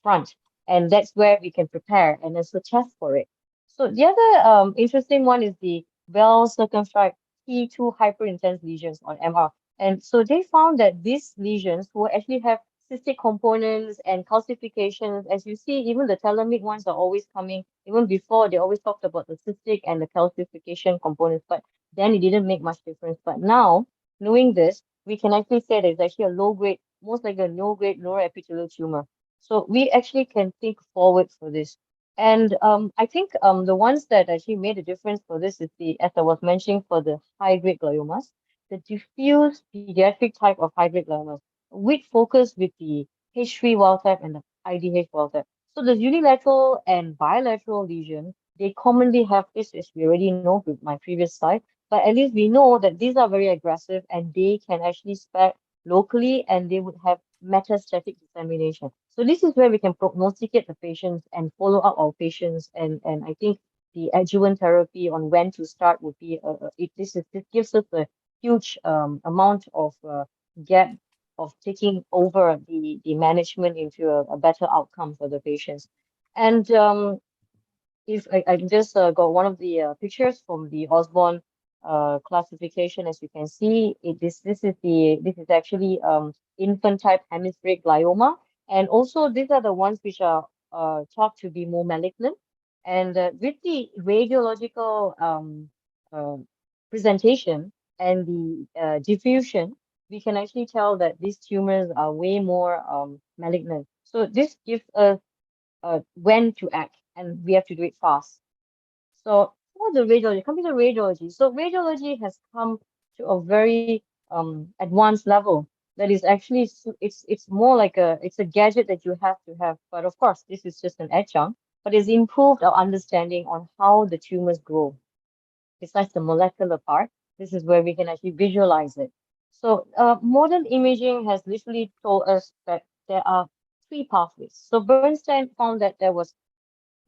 Speaker 11: front, and that's where we can prepare and also test for it. So the other interesting one is the well circumscribed T2 hyperintense lesions on MR. And so they found that these lesions will actually have cystic components and calcifications. As you see, even the telemic ones are always coming. Even before, they always talked about the cystic and the calcification components, but then it didn't make much difference. But now, knowing this, we can actually say that it's actually a low grade, most like a low grade neuroepithelial tumor. So we actually can think forward for this. And I think the ones that actually made a difference for this is the, as I was mentioning, for the high-grade gliomas, the diffuse pediatric type of high-grade gliomas, with focus with the H3 wild type and the IDH wild type. So the unilateral and bilateral lesion, they commonly have this, as we already know with my previous slide, but at least we know that these are very aggressive and they can actually spread locally and they would have metastatic dissemination. So this is where we can prognosticate the patients and follow up our patients. And I think the adjuvant therapy on when to start would be, this gives us a huge amount of gap of taking over the management into a better outcome for the patients. And if I just got one of the pictures from the Osborne classification, as you can see, this is actually infant type hemispheric glioma, and also these are the ones which are thought to be more malignant. And with the radiological presentation and the diffusion, we can actually tell that these tumors are way more malignant. So this gives us when to act, and we have to do it fast. So for the radiology, coming to radiology, so radiology has come to a very advanced level that is actually, it's more like it's a gadget that you have to have. But of course, this is just an adjunct, but it's improved our understanding on how the tumors grow. Besides the molecular part, this is where we can actually visualize it. So modern imaging has literally told us that there are three pathways. So Bernstein found that there was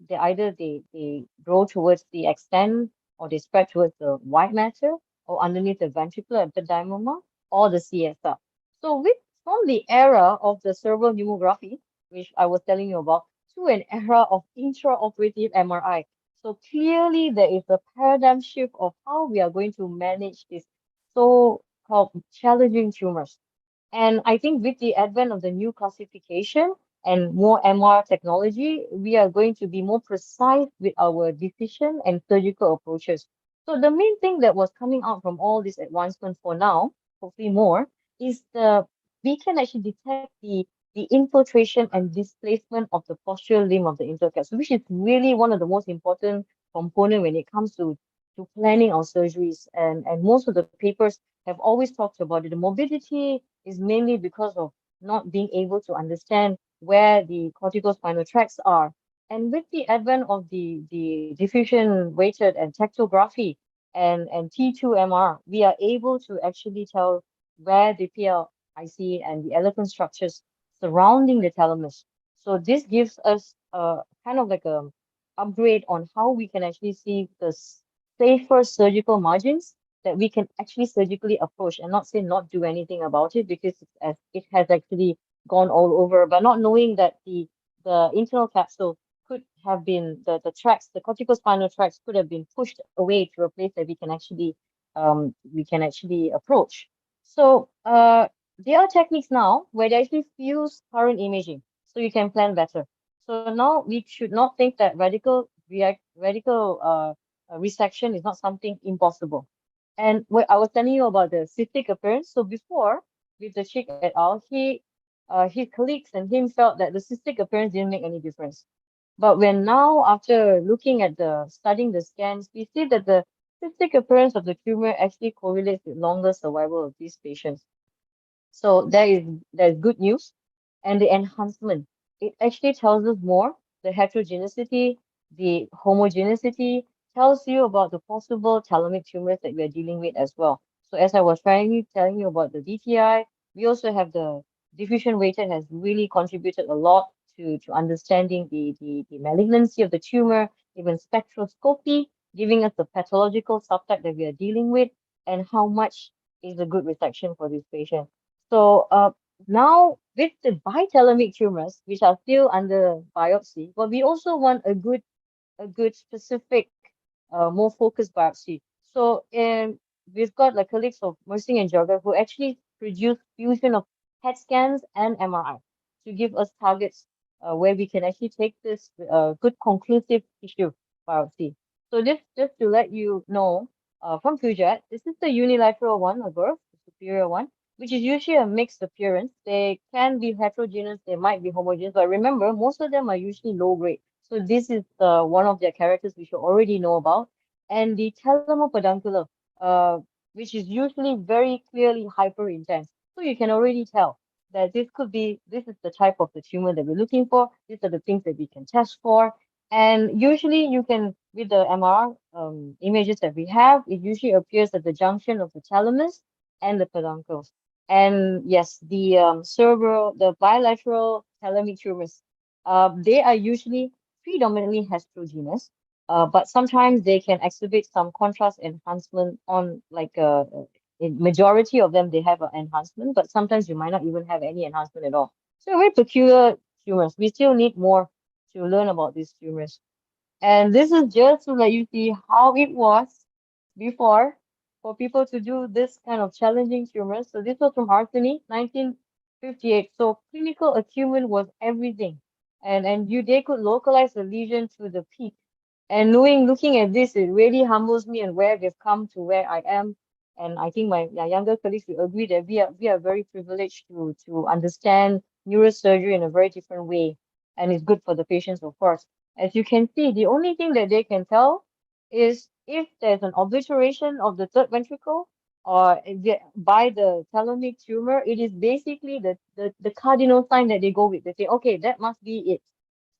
Speaker 11: they grow towards the extent or they spread towards the white matter or underneath the ventricular epidermal or the CSF. So from the era of the cerebral pneumography, which I was telling you about, to an era of intraoperative MRI. So clearly there is a paradigm shift of how we are going to manage these so-called challenging tumors. And I think with the advent of the new classification and more MR technology, we are going to be more precise with our decision and surgical approaches. So the main thing that was coming out from all this advancement for now, hopefully more, is we can actually detect the infiltration and displacement of the postural limb of the intercapsule, which is really one of the most important component when it comes to planning our surgeries. And most of the papers have always talked about it. The morbidity is mainly because of not being able to understand where the corticospinal tracts are. And with the advent of the diffusion weighted and tactography and T2MR, we are able to actually tell where the PLIC and the eloquent structures surrounding the thalamus. So this gives us kind of like a upgrade on how we can actually see the safer surgical margins that we can actually surgically approach and not say not do anything about it because it has actually gone all over, but not knowing that the internal capsule could have been the tracks, the corticospinal tracks could have been pushed away to a place that we can actually approach. So there are techniques now where they actually fuse current imaging so you can plan better. So now we should not think that radical resection is not something impossible. And what I was telling you about the cystic appearance. So before, with the Chick et al., his colleagues and him felt that the cystic appearance didn't make any difference. But when now, after looking at studying the scans, we see that the cystic appearance of the tumor actually correlates with longer survival of these patients. So there's good news. And the enhancement, it actually tells us more. The heterogeneity, the homogeneity tells you about the possible telomic tumors that we are dealing with as well. So as I was telling you about the DTI, we also have the diffusion weighted has really contributed a lot to understanding the malignancy of the tumor, even spectroscopy, giving us the pathological subtype that we are dealing with, and how much is a good resection for this patient. So now with the bitelemic tumors, which are still under biopsy, but we also want a good specific, more focused biopsy. So we've got like colleagues of Mersing and Jogger who actually produce fusion of PET scans and MRI to give us targets where we can actually take this good conclusive tissue biopsy. So just to let you know, from Pujet, this is the unilateral one above, the superior one, which is usually a mixed appearance. They can be heterogeneous, they might be homogeneous, but remember, most of them are usually low grade. So this is one of their characters we should already know about. And the telomopeduncular, which is usually very clearly hyper intense. So you can already tell that this is the type of the tumor that we're looking for. These are the things that we can test for. And usually you can, with the MR images that we have, it usually appears at the junction of the thalamus and the peduncles. And yes, the the bilateral thalamic tumors, they are usually predominantly heterogeneous, but sometimes they can exhibit some contrast enhancement on in majority of them, they have an enhancement, but sometimes you might not even have any enhancement at all. So very peculiar tumors. We still need more to learn about these tumors. And this is just to let you see how it was before for people to do this kind of challenging tumors. So this was from Arseny, 1958. So clinical acumen was everything. And they could localize the lesion to the peak. And looking at this, it really humbles me and where we've come to where I am. And I think my younger colleagues will agree that we are very privileged to understand neurosurgery in a very different way. And it's good for the patients, of course. As you can see, the only thing that they can tell is if there's an obliteration of the third ventricle or by the thalamic tumor, it is basically the cardinal sign that they go with. They say, okay, that must be it.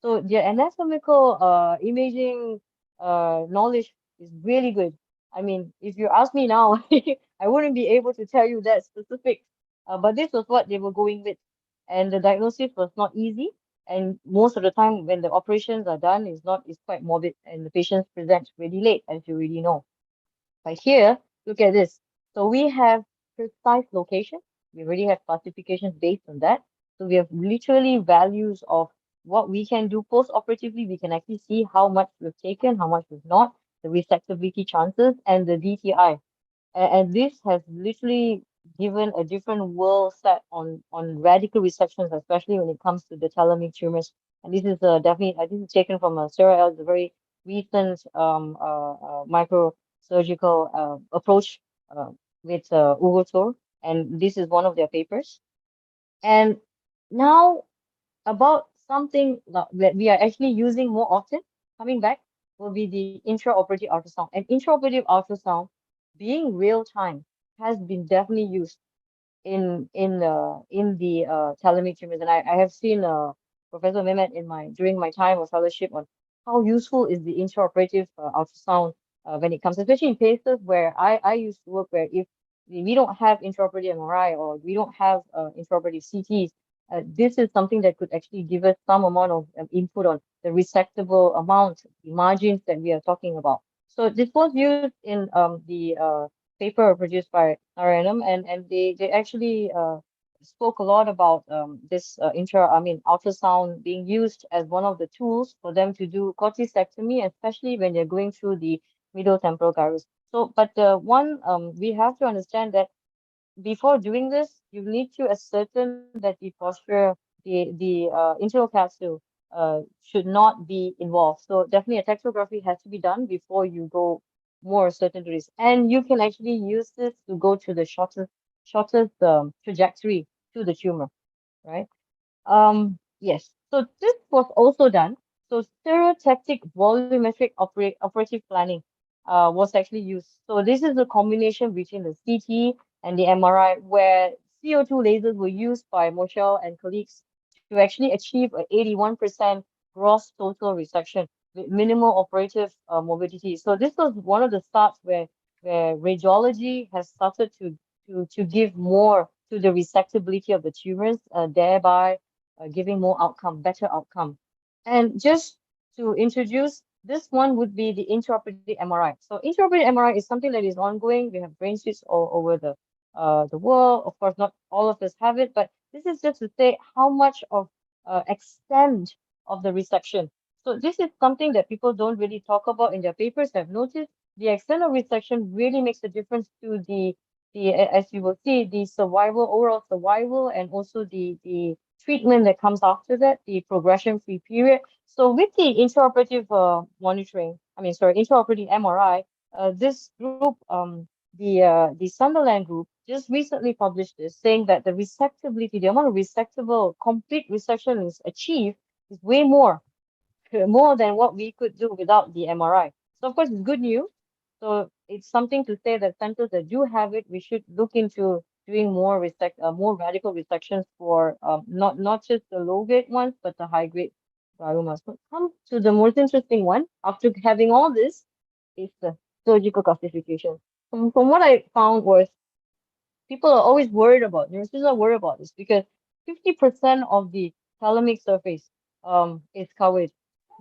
Speaker 11: So their anatomical imaging knowledge is really good. I mean, if you ask me now, I wouldn't be able to tell you that specific, but this was what they were going with. And the diagnosis was not easy. And most of the time when the operations are done, it's quite morbid and the patients present really late, as you already know. But here, look at this. So we have precise location. We already have classifications based on that. So we have literally values of what we can do post-operatively. We can actually see how much we've taken, how much we've not, the resectability chances, and the DTI. And this has literally given a different world set on radical resections, especially when it comes to the thalamic tumors. And this is definitely, this is taken from Sarah L's very recent microsurgical approach with Ugo Tor, and this is one of their papers. And now about something that we are actually using more often, coming back, will be the intraoperative ultrasound. And intraoperative ultrasound, being real time, has been definitely used in the thalamic tumors. And I have seen Professor Mehmet during my time of fellowship on how useful is the intraoperative ultrasound when it comes, especially in cases where I used to work where if we don't have intraoperative MRI or we don't have intraoperative CTs, this is something that could actually give us some amount of input on the resectable amount, the margins that we are talking about. So this was used in the paper produced by Narayanam, and they actually spoke a lot about this ultrasound being used as one of the tools for them to do corticectomy, especially when they're going through the middle temporal gyrus. So, but we have to understand that before doing this, you need to ascertain that the posture, the internal capsule should not be involved. So definitely a textography has to be done before you go more certain to this. And you can actually use this to go to the shortest trajectory to the tumor, right? Yes. So this was also done So stereotactic volumetric operative planning was actually used. So this is a combination between the CT and the MRI, where CO2 lasers were used by Moshel and colleagues to actually achieve an 81% gross total resection with minimal operative morbidity. So this was one of the starts where radiology has started to give more to the resectability of the tumors, thereby giving more outcome, better outcome. And just to introduce, this one would be the intraoperative MRI. So intraoperative MRI is something that is ongoing. We have brain suits all over the world. Of course, not all of us have it, but this is just to say how much of extent of the resection. So this is something that people don't really talk about in their papers. I've noticed the extent of resection really makes a difference to the as you will see, the survival, overall survival, and also the treatment that comes after that, the progression-free period. So with the intraoperative monitoring, intraoperative MRI, this group, the Sunderland group, just recently published this, saying that the resectability, the amount of resectable, complete resection is achieved is way more than what we could do without the MRI. So of course, it's good news. So it's something to say that centers that do have it, we should look into doing more more radical resections for not just the low grade ones, but the high grade gliomas. But come to the most interesting one. After having all this, is the surgical classification. From what I found was people are always worried about, nurses are worried about this because 50% of the thalamic surface is covered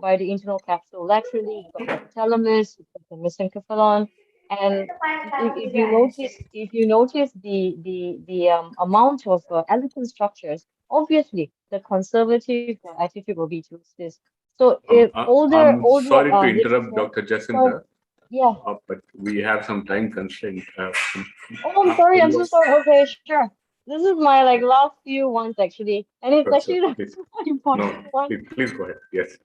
Speaker 11: by the internal capsule. Laterally, you've got the thalamus, you've got the mesencephalon, and if you notice the amount of eloquent structures, obviously the conservative attitude will be towards this. So if
Speaker 1: I'm sorry to interrupt,
Speaker 11: literature,
Speaker 1: Dr. Jacinta.
Speaker 11: yeah.
Speaker 1: But we have some time constraint.
Speaker 11: Oh, I'm sorry. I'm so sorry. Okay, sure. This is my last few ones actually, and it's actually the most important one.
Speaker 1: Please go ahead. Yes.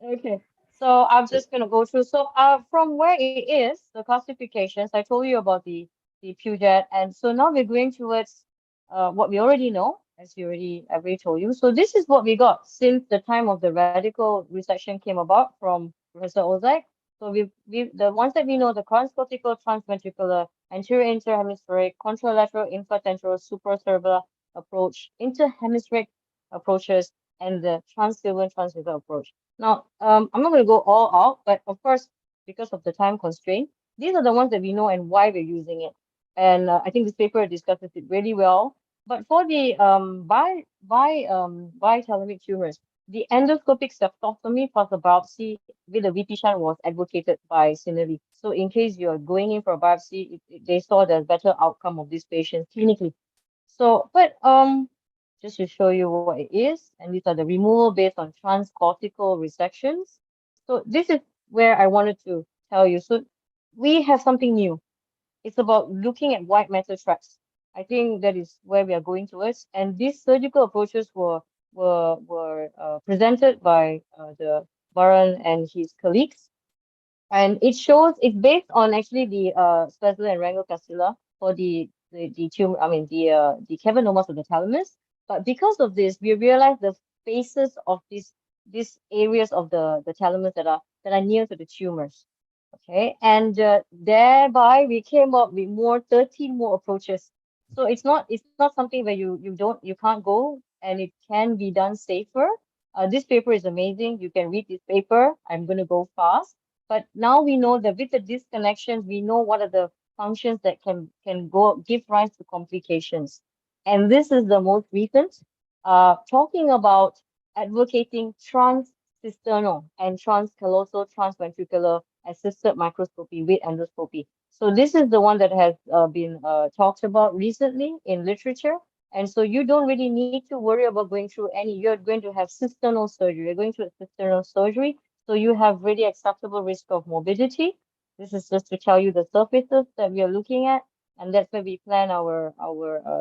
Speaker 11: Okay. So I'm just gonna go through. So from where it is, the classifications, I told you about the Puget, and so now we're going towards what we already know, as I've already told you. So this is what we got since the time of the radical resection came about from Professor Ozak. So we the ones that we know, the transcortical, transventricular, anterior interhemispheric, contralateral, infratemporal, supracerebellar approach, interhemispheric approaches, and the transcilvan transversal approach. Now, I'm not going to go all out, but of course, because of the time constraint, these are the ones that we know and why we're using it. And I think this paper discusses it really well. But for the bithalamic tumors, the endoscopic septotomy plus a biopsy with a VP shunt was advocated by Sinelli. So in case you're going in for a biopsy, they saw the better outcome of these patients clinically. So, but just to show you what it is, and these are the removal based on transcortical resections. So this is where I wanted to tell you. So we have something new. It's about looking at white matter traps. I think that is where we are going towards. And these surgical approaches were presented by the Baran and his colleagues. And it shows it's based on actually the Spezler and Rangel Castilla for the tumor, the cavernomas of the thalamus. But because of this, we realized the faces of these areas of the thalamus that are near to the tumors. Okay, and thereby we came up with 13 more approaches. So it's not something where you can't go, and it can be done safer. This paper is amazing. You can read this paper. I'm going to go fast. But now we know that with the disconnections, we know what are the functions that can give rise to complications. And this is the most recent, talking about advocating transcisternal and transcallosal transventricular assisted microscopy with endoscopy. So this is the one that has been talked about recently in literature. And so you don't really need to worry about going through you're going to have cisternal surgery. You're going through a cisternal surgery. So you have really acceptable risk of morbidity. This is just to tell you the surfaces that we are looking at. And that's where we plan our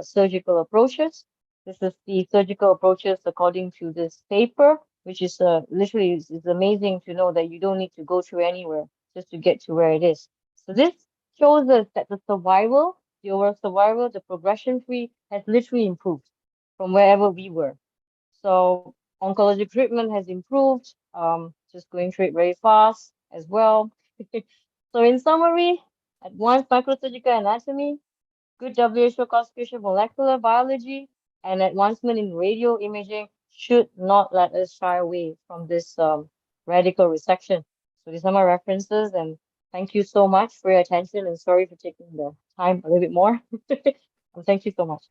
Speaker 11: surgical approaches. This is the surgical approaches according to this paper, which is literally is amazing to know that you don't need to go through anywhere just to get to where it is. So this shows us that the survival, the overall survival, the progression-free has literally improved from wherever we were. So oncology treatment has improved. Just going through it very fast as well. So in summary, advanced microsurgical anatomy, good WHO classification, molecular biology, and advancement in radio imaging should not let us shy away from this radical resection. So these are my references, and thank you so much for your attention, and sorry for taking the time a little bit more. Thank you so much.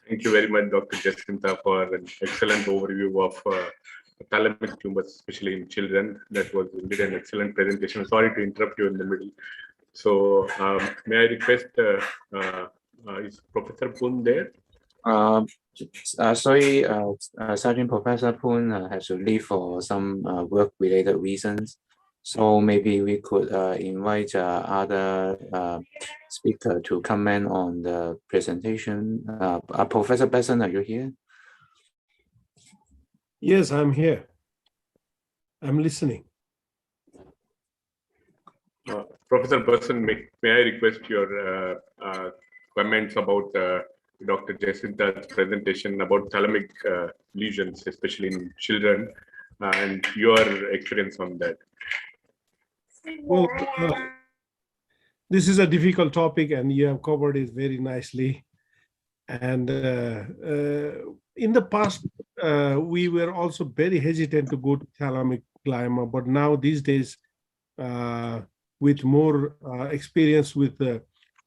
Speaker 1: Thank you very much, Dr. Jacinta, for an excellent overview of thalamic tumors, especially in children. That was indeed an excellent presentation. Sorry to interrupt you in the middle. So, may I request, is Professor Poon there?
Speaker 4: Sorry, Sergeant Professor Poon has to leave for some work-related reasons. So maybe we could invite other speaker to comment on the presentation. Professor Besson, are you here?
Speaker 5: Yes, I'm here. I'm listening.
Speaker 1: Professor Besson, may I request your comments about Dr. Jacinta's presentation about thalamic lesions, especially in children, and your experience on that?
Speaker 5: Well, this is a difficult topic, and you have covered it very nicely. And in the past, we were also very hesitant to go to thalamic glioma, but now these days, with more experience with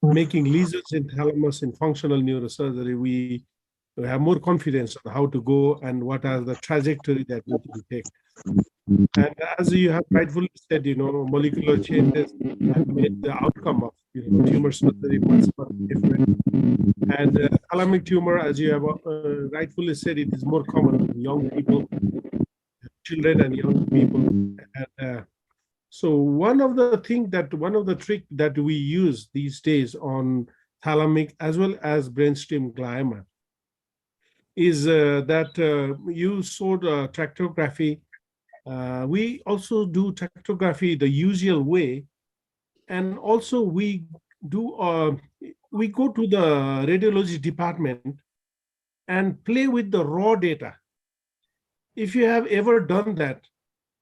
Speaker 5: making lesions in thalamus in functional neurosurgery, we have more confidence on how to go and what are the trajectory that need to be taken. And as you have rightfully said, molecular changes have made the outcome of tumor surgery much different. And thalamic tumor, as you have rightfully said, it is more common in young people, children and young people. And so one of the trick that we use these days on thalamic as well as brainstem glioma is that you saw the tractography. We also do tractography the usual way, and also we go to the radiology department and play with the raw data. If you have ever done that,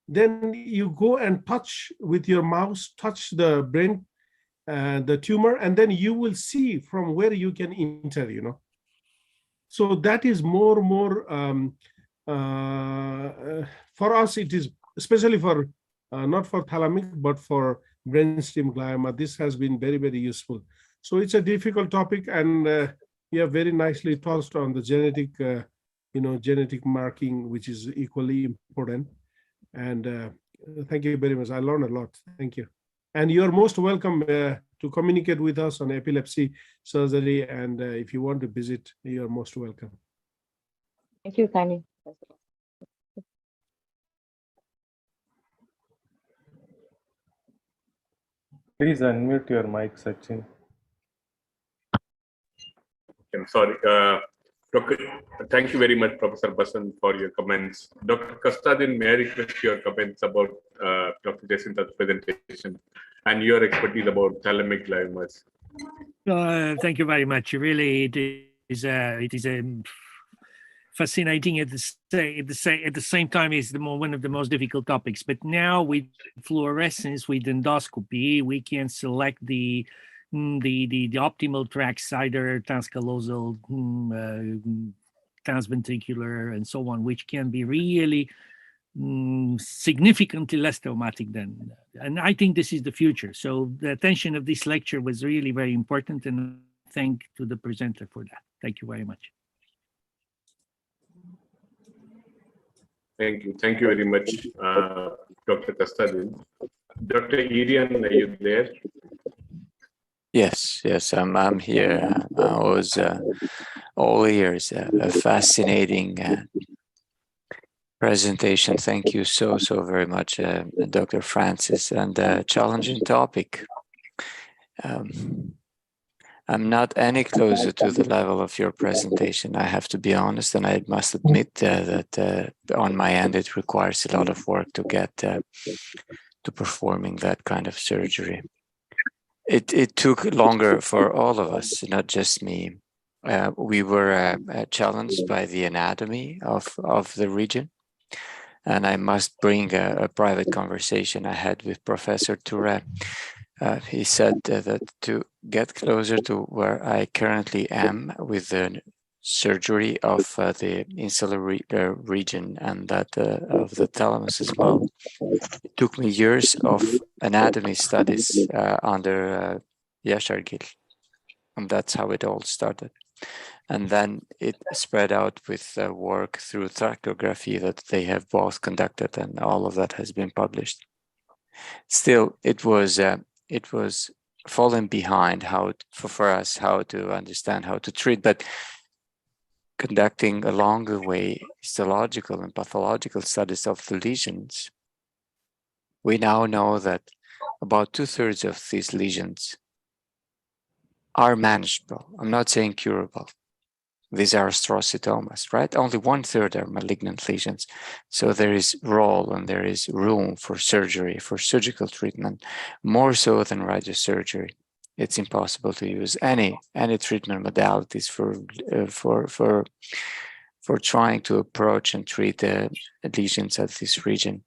Speaker 5: then you go and touch with your mouse, touch the brain, the tumor, and then you will see from where you can enter, So that is more for us, it is especially for, not for thalamic, but for brainstem glioma. This has been very, very useful. So it's a difficult topic, and you have very nicely touched on the genetic marking, which is equally important. And thank you very much. I learned a lot. Thank you. And you're most welcome to communicate with us on epilepsy surgery. And if you want to visit, you're most welcome.
Speaker 11: Thank you, Kani.
Speaker 12: Please unmute your mic, Sachin.
Speaker 1: I'm sorry. Thank you very much, Professor Besson, for your comments. Dr. Kastadin, may I request your comments about Dr. Jacinta's presentation and your expertise about thalamic gliomas?
Speaker 6: Thank you very much. Really, it is fascinating at the same time is one of the most difficult topics. But now with fluorescence, with endoscopy, we can select the optimal tracks, either transcallosal, transventricular, and so on, which can be really significantly less traumatic than. And I think this is the future. So the attention of this lecture was really very important, and thank to the presenter for that. Thank you very much.
Speaker 1: Thank you. Thank you very much, Dr. Kastadin. Dr. Irian, are you there?
Speaker 7: Yes, I'm here. I was all ears. A fascinating presentation. Thank you so very much, Dr. Francis, and a challenging topic. I'm not any closer to the level of your presentation, I have to be honest, and I must admit that on my end it requires a lot of work to get to performing that kind of surgery. It took longer for all of us, not just me. We were challenged by the anatomy of the region. And I must bring a private conversation I had with Professor Touré. He said that to get closer to where I currently am with the surgery of the insular region and that of the thalamus as well, it took me years of anatomy studies under Yashargil. And that's how it all started. And then it spread out with work through tractography that they have both conducted, and all of that has been published. Still, it was falling behind for us how to understand how to treat, but conducting along the way histological and pathological studies of the lesions, we now know that about 2/3 of these lesions are manageable. I'm not saying curable. These are astrocytomas, right? Only 1/3 are malignant lesions. So there is role and there is room for surgery, for surgical treatment, more so than radiosurgery. It's impossible to use any treatment modalities for trying to approach and treat the lesions at this region.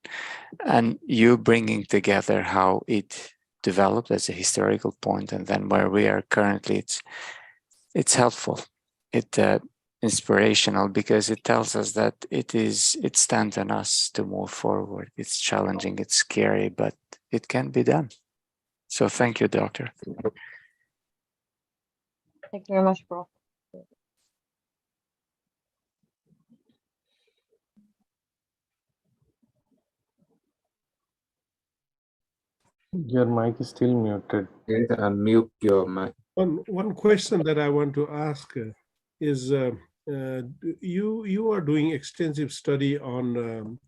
Speaker 7: And you bringing together how it developed as a historical point and then where we are currently, it's helpful. It's inspirational because it tells us that it stands on us to move forward. It's challenging, it's scary, but it can be done. So thank you, Doctor.
Speaker 11: Thank you very much, Prof.
Speaker 12: Your mic is still muted.
Speaker 4: Please unmute your mic.
Speaker 5: One question that I want to ask is you are doing extensive study on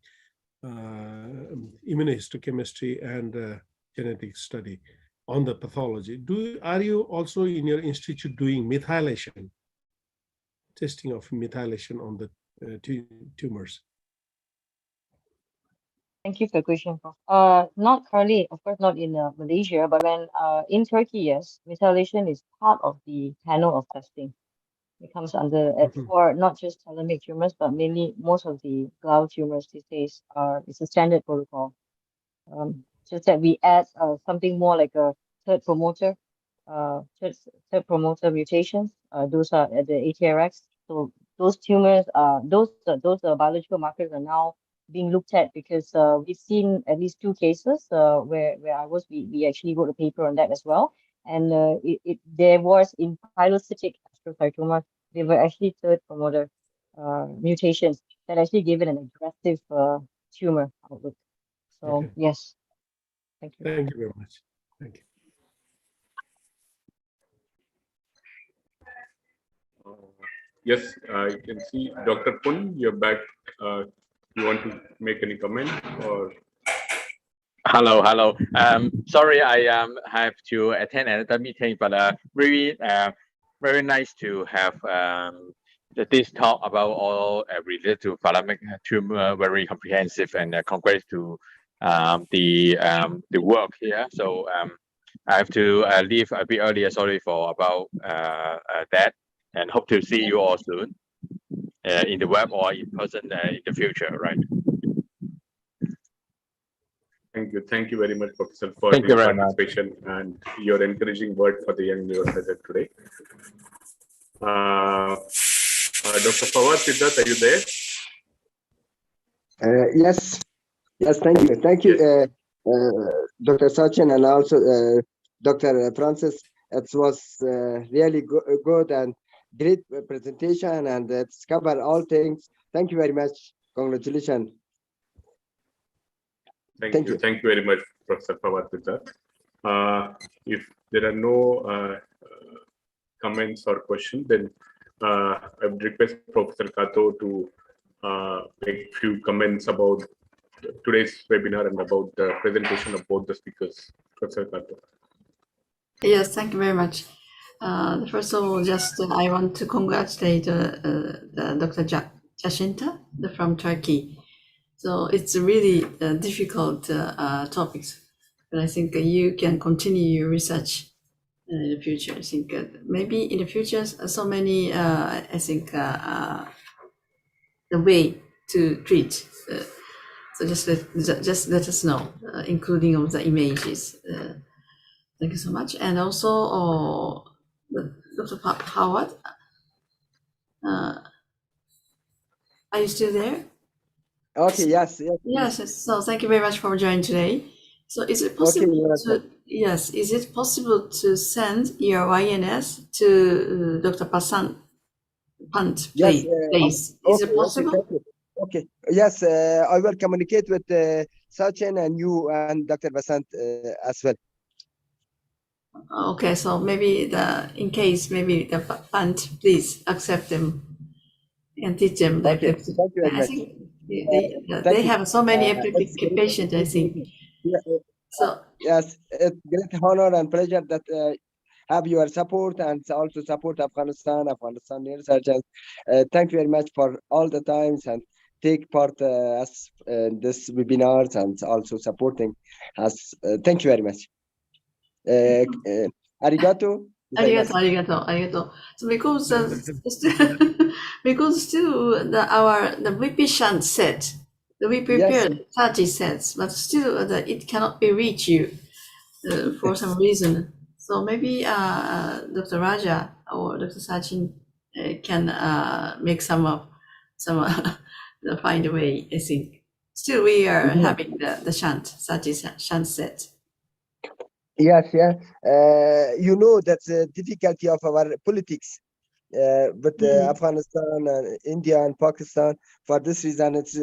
Speaker 5: immunohistochemistry and genetic study on the pathology. Are you also in your institute doing methylation, testing of methylation on the tumors?
Speaker 11: Thank you for the question, Prof. Not currently, of course, not in Malaysia, but when in Turkey, yes, methylation is part of the panel of testing. It comes under for not just thalamic tumors, but mainly most of the glial tumors these days it's a standard protocol. Just that we add something more like a third promoter mutations. Those are at the ATRX. So those tumors, those biological markers are now being looked at because we've seen at least 2 cases where we actually wrote a paper on that as well. And there was in pilocytic astrocytoma, there were actually third promoter mutations that actually gave it an aggressive tumor outlook. So yes, thank you.
Speaker 5: Thank you very much. Thank you.
Speaker 1: Yes, you can see Dr. Pun, you're back. You want to make any comment or?
Speaker 13: Hello. Sorry, I have to attend another meeting, but really very nice to have this talk about all related to thalamic tumor, very comprehensive, and congrats to the work here. So I have to leave a bit earlier. Sorry for about that, and hope to see you all soon in the web or in person in the future, right?
Speaker 1: Thank you very much, Professor, for your participation and your encouraging word for the young neurosurgeon today. Dr. Fawad Siddharth, are you there?
Speaker 8: Yes, thank you, Dr. Sachin, and also Dr. Francis. It was really good and great presentation, and it's covered all things. Thank you very much. Congratulations.
Speaker 1: Thank you very much, Professor Fawad Siddharth. If there are no comments or questions, then I would request Professor Kato to make a few comments about today's webinar and about the presentation of both the speakers. Professor Kato.
Speaker 2: Yes, thank you very much. First of all, just I want to congratulate Dr. Jacinta from Turkey. So it's really difficult topics, but I think you can continue your research in the future. I think maybe in the future, so many, I think the way to treat So just let us know, including of the images. Thank you so much. And also, Dr. Howard, are you still there?
Speaker 8: Okay, yes.
Speaker 2: Yes. So thank you very much for joining today. So is it possible is it possible to send your YNS to Dr. Pant, please? Is it possible?
Speaker 8: Okay. Yes, I will communicate with Sachin and you and Dr. Basant as well.
Speaker 2: Okay, so maybe in case the Pant, please accept them and teach them. Like
Speaker 8: Thank you very much.
Speaker 2: They have so many epileptic patients, I think. So
Speaker 8: yes, it's great honor and pleasure that have your support and also support Afghanistan neurosurgeons. Thank you very much for all the times and take part as this webinars and also supporting us. Thank you very much. Arigato.
Speaker 2: Arigato. So because because still the VP shunt set, we prepared 30 sets, but still it cannot be reached you for some reason. So maybe Dr. Raja or Dr. Sachin can make some find a way. I think still we are having the shunt set.
Speaker 8: Yes, you know that's the difficulty of our politics with Afghanistan and India and Pakistan. For this reason, it's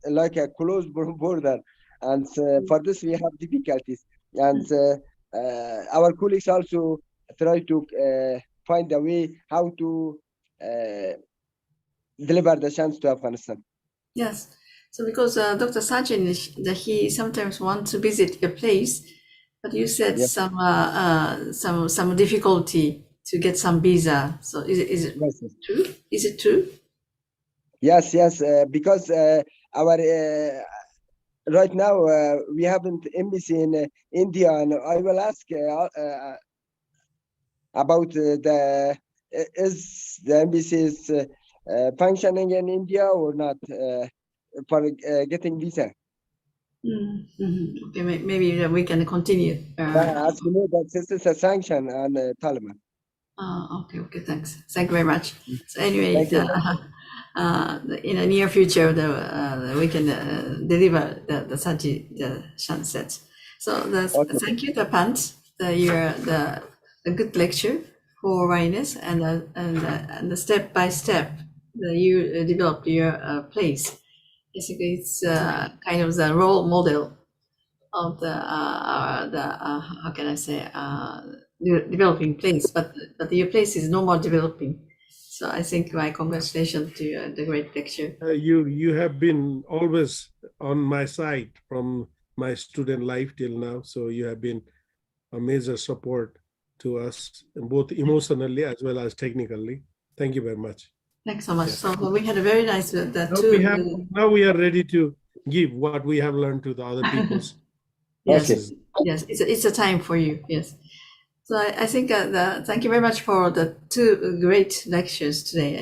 Speaker 8: like a closed border, and for this we have difficulties. And our colleagues also try to find a way how to deliver the chance to Afghanistan.
Speaker 2: Yes. So because Dr. Sachin, he sometimes wants to visit your place, but you said some difficulty to get some visa. So is it true? Is it true?
Speaker 8: Yes, because our right now we haven't embassy in India, and I will ask about is the embassy is functioning in India or not for getting visa.
Speaker 2: Okay, maybe we can continue.
Speaker 8: As you know, that this is a sanction on Taliban.
Speaker 2: Okay, thanks. Thank you very much. So anyway, in the near future, we can deliver the shunt set. So thank you, Pant. You're the good lecture for YNS and the step by step you developed your place. Basically, it's kind of the role model of the how can I say developing place, but your place is no more developing. So I think my congratulations to the great lecture.
Speaker 5: You have been always on my side from my student life till now. So you have been a major support to us, both emotionally as well as technically. Thank you very much.
Speaker 2: Thanks so much. So we had a very nice
Speaker 5: now we are ready to give what we have learned to the other people's.
Speaker 2: Yes, it's a time for you. Yes. So I think thank you very much for the two great lectures today.